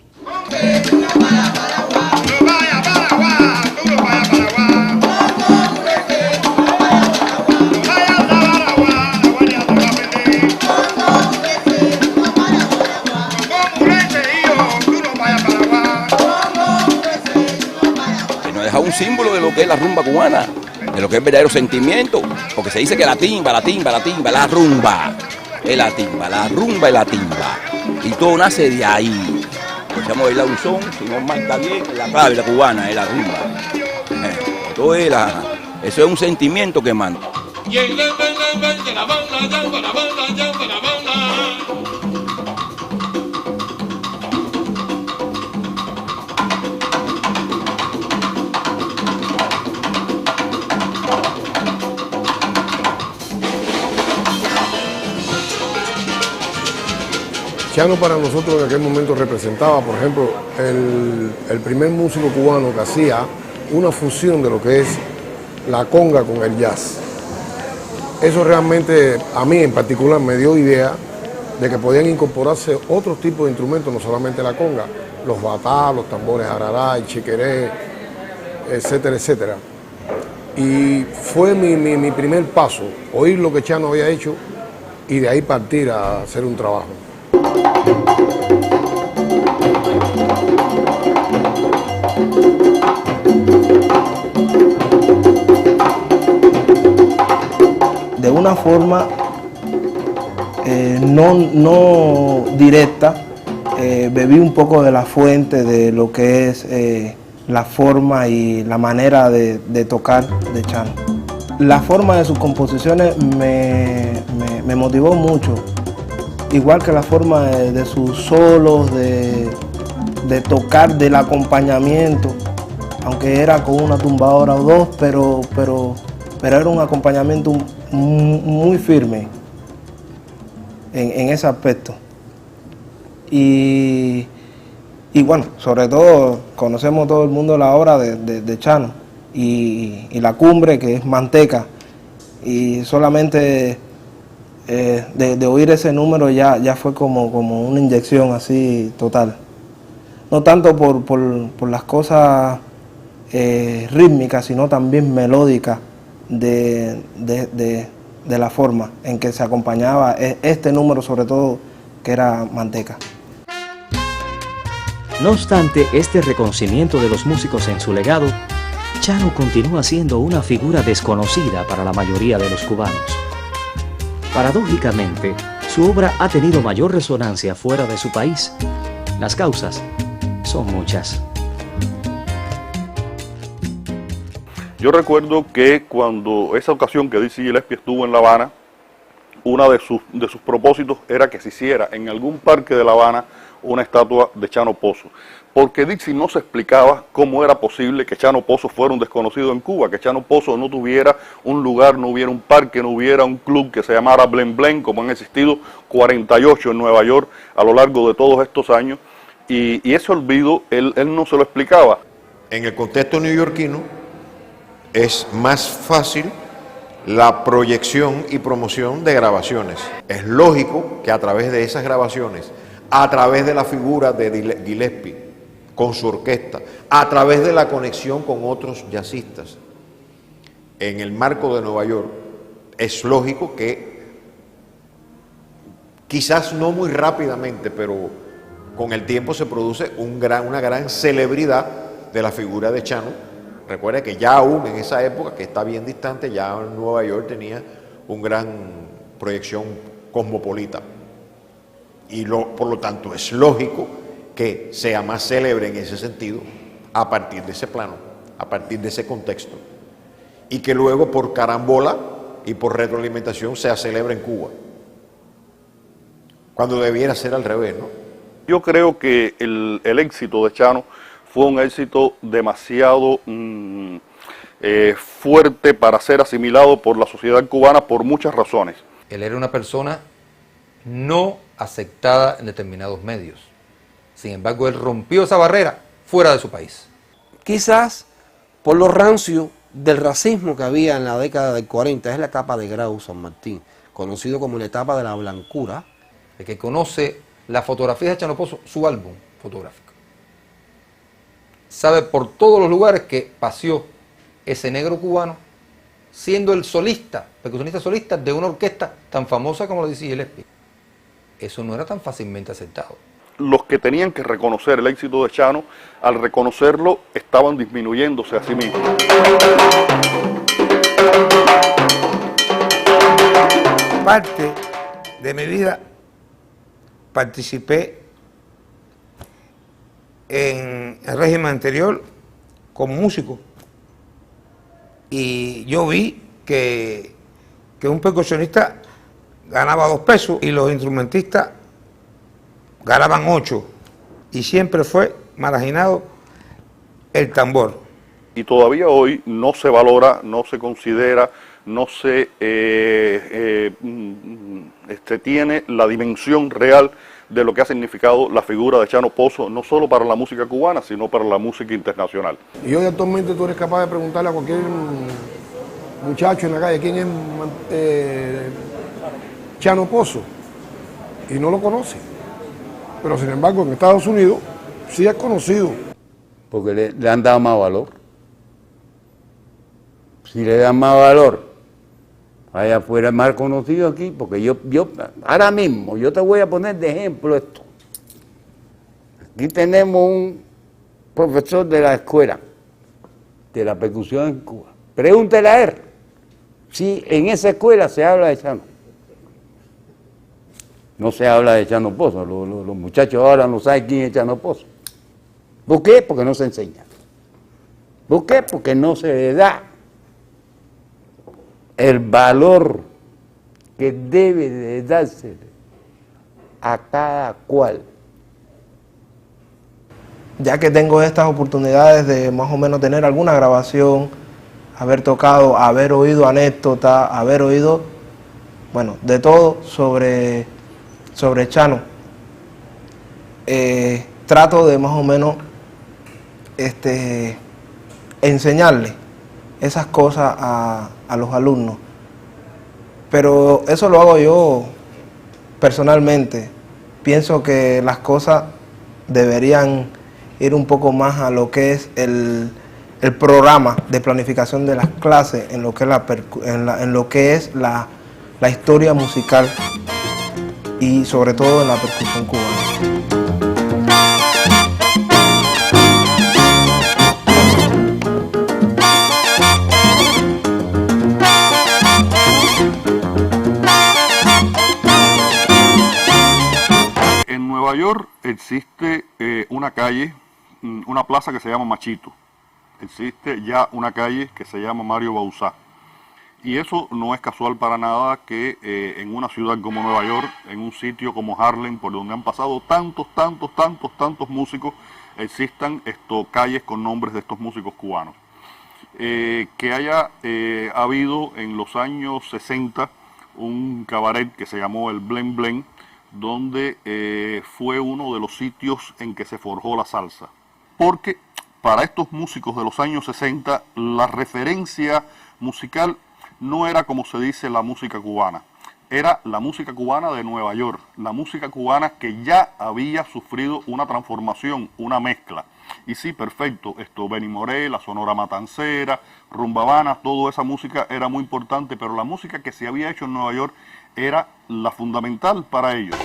Speaker 17: Un símbolo de lo que es la rumba cubana, de lo que es verdadero sentimiento, porque se dice que la timba, la rumba, es la timba, la rumba es la timba, y todo nace de ahí. Pues vamos a bailar un son, si no manda bien, la clave la cubana es la rumba. Todo es eso es un sentimiento que manda.
Speaker 11: Chano para nosotros en aquel momento representaba, por ejemplo, el primer músico cubano que hacía una fusión de lo que es la conga con el jazz. Eso realmente a mí en particular me dio idea de que podían incorporarse otros tipos de instrumentos, no solamente la conga, los batá, los tambores arará, el chiqueré, etcétera, etcétera. Y fue mi primer paso, oír lo que Chano había hecho y de ahí partir a hacer un trabajo.
Speaker 18: De una forma no directa, bebí un poco de la fuente de lo que es la forma y la manera de tocar de Chano. La forma de sus composiciones me motivó mucho, igual que la forma de sus solos, de tocar, del acompañamiento, aunque era con una tumbadora o dos, pero era un acompañamiento muy firme en ese aspecto. Y bueno, sobre todo conocemos todo el mundo la obra de Chano y la cumbre, que es Manteca, y solamente de oír ese número ya fue como una inyección así total. No tanto por las cosas rítmicas, sino también melódicas de la forma en que se acompañaba este número, sobre todo, que era Manteca.
Speaker 6: No obstante este reconocimiento de los músicos en su legado, Chano continúa siendo una figura desconocida para la mayoría de los cubanos. Paradójicamente, su obra ha tenido mayor resonancia fuera de su país. Las causas son muchas.
Speaker 5: Yo recuerdo que cuando esa ocasión que Dizzy Gillespie estuvo en La Habana, uno de sus propósitos era que se hiciera en algún parque de La Habana una estatua de Chano Pozo, porque Dizzy no se explicaba cómo era posible que Chano Pozo fuera un desconocido en Cuba, que Chano Pozo no tuviera un lugar, no hubiera un parque, no hubiera un club que se llamara Blen Blen, como han existido 48 en Nueva York a lo largo de todos estos años, y ese olvido él no se lo explicaba.
Speaker 12: En el contexto neoyorquino es más fácil la proyección y promoción de grabaciones. Es lógico que a través de esas grabaciones, a través de la figura de Gillespie con su orquesta, a través de la conexión con otros jazzistas en el marco de Nueva York, es lógico que quizás no muy rápidamente, pero con el tiempo se produce una gran celebridad de la figura de Chano. Recuerda que ya aún en esa época, que está bien distante, ya Nueva York tenía una gran proyección cosmopolita. Y por lo tanto es lógico que sea más célebre en ese sentido a partir de ese plano, a partir de ese contexto. Y que luego por carambola y por retroalimentación sea célebre en Cuba. Cuando debiera ser al revés, ¿no?
Speaker 5: Yo creo que el éxito de Chano fue un éxito demasiado fuerte para ser asimilado por la sociedad cubana por muchas razones.
Speaker 3: Él era una persona no aceptada en determinados medios. Sin embargo, él rompió esa barrera fuera de su país.
Speaker 7: Quizás por lo rancio del racismo que había en la década del 40, es la etapa de Grau San Martín, conocido como la etapa de la blancura.
Speaker 3: El que conoce la fotografía de Chano Pozo, su álbum fotográfico, sabe por todos los lugares que paseó ese negro cubano, siendo el solista, percusionista solista de una orquesta tan famosa como la Dizzy Gillespie. Eso no era tan fácilmente aceptado.
Speaker 5: Los que tenían que reconocer el éxito de Chano, al reconocerlo, estaban disminuyéndose a sí mismos.
Speaker 19: Parte de mi vida participé en el régimen anterior como músico y yo vi que un percusionista ganaba 2 pesos y los instrumentistas ganaban 8 y siempre fue marginado el tambor.
Speaker 5: Y todavía hoy no se valora, no se considera, no se tiene la dimensión real de lo que ha significado la figura de Chano Pozo, no solo para la música cubana, sino para la música internacional.
Speaker 11: Y hoy actualmente tú eres capaz de preguntarle a cualquier muchacho en la calle quién es Chano Pozo, y no lo conoce. Pero sin embargo en Estados Unidos sí es conocido.
Speaker 9: Porque le han dado más valor. Si le dan más valor, allá afuera es más conocido aquí, porque yo ahora mismo, yo te voy a poner de ejemplo esto. Aquí tenemos un profesor de la escuela de la percusión en Cuba. Pregúntele a él si en esa escuela se habla de Chano. No se habla de Chano Pozo, los muchachos ahora no saben quién es Chano Pozo. ¿Por qué? Porque no se enseña. ¿Por qué? Porque no se le da el valor que debe de darse a cada cual.
Speaker 18: Ya que tengo estas oportunidades de más o menos tener alguna grabación, haber tocado, haber oído anécdotas, haber oído, bueno, de todo sobre Chano, trato de más o menos enseñarle esas cosas a los alumnos, pero eso lo hago yo personalmente. Pienso que las cosas deberían ir un poco más a lo que es el programa de planificación de las clases, en lo que es la historia musical y sobre todo en la percusión cubana.
Speaker 5: existe una calle, una plaza que se llama Machito. Existe ya una calle que se llama Mario Bauzá. Y eso no es casual para nada que en una ciudad como Nueva York, en un sitio como Harlem, por donde han pasado tantos músicos, existan calles con nombres de estos músicos cubanos. Que haya habido en los años 60 un cabaret que se llamó el Blen Blen, donde fue uno de los sitios en que se forjó la salsa. Porque para estos músicos de los años 60, la referencia musical no era, como se dice, la música cubana. Era la música cubana de Nueva York, la música cubana que ya había sufrido una transformación, una mezcla. Y sí, perfecto, Benny Moré, la Sonora Matancera, Rumba Habana, toda esa música era muy importante, pero la música que se había hecho en Nueva York era la fundamental para ellos.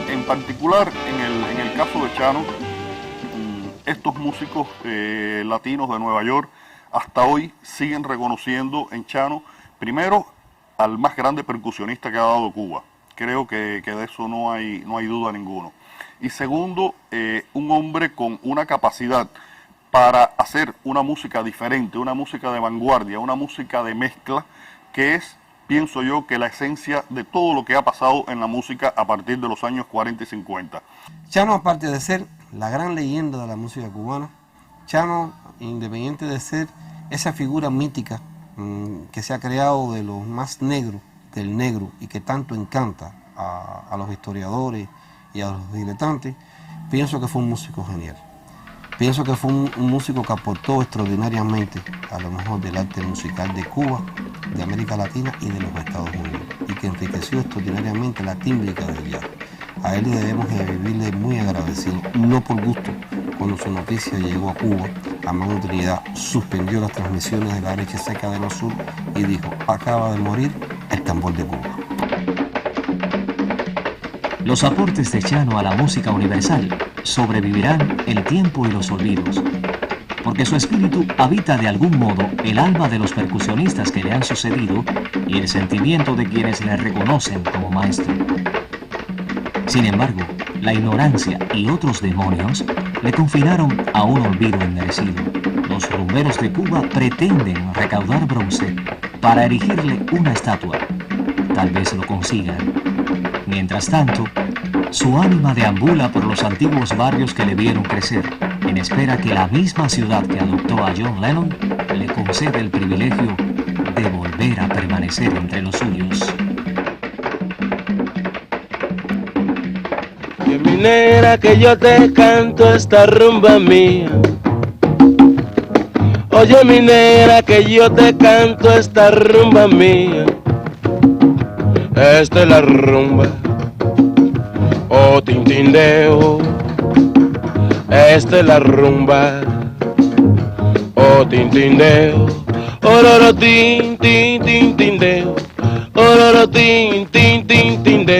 Speaker 5: En particular, en el caso de Chano, estos músicos latinos de Nueva York hasta hoy siguen reconociendo en Chano, primero, al más grande percusionista que ha dado Cuba. Creo que de eso no hay duda ninguno. Y segundo, un hombre con una capacidad para hacer una música diferente, una música de vanguardia, una música de mezcla, que es, pienso yo, que la esencia de todo lo que ha pasado en la música a partir de los años 40 y 50.
Speaker 7: Chano, aparte de ser la gran leyenda de la música cubana, Chano, independiente de ser esa figura mítica que se ha creado de lo más negro del negro y que tanto encanta a los historiadores y a los diletantes, pienso que fue un músico genial. Pienso que fue un músico que aportó extraordinariamente a lo mejor del arte musical de Cuba, de América Latina y de los Estados Unidos, y que enriqueció extraordinariamente la tímbrica del jazz. A él le debemos de vivirle muy agradecido, no por gusto. Cuando su noticia llegó a Cuba, Amado Trinidad suspendió las transmisiones de la leche seca de los sur y dijo: acaba de morir el tambor de Cuba.
Speaker 6: Los aportes de Chano a la música universal sobrevivirán el tiempo y los olvidos, porque su espíritu habita de algún modo el alma de los percusionistas que le han sucedido y el sentimiento de quienes le reconocen como maestro. Sin embargo, la ignorancia y otros demonios le confinaron a un olvido inmerecido. Los rumberos de Cuba pretenden recaudar bronce para erigirle una estatua. Tal vez lo consigan. Mientras tanto, su ánima deambula por los antiguos barrios que le vieron crecer, en espera que la misma ciudad que adoptó a John Lennon le conceda el privilegio de volver a permanecer entre los suyos.
Speaker 10: Oye, mi negra, que yo te canto esta rumba mía. Oye, mi negra, que yo te canto esta rumba mía. Esta es la rumba, oh tintindeo. Esta es la rumba, oh tintindeo. Ororo tin tin tin tindeo. Ororo tin tin tin tindeo.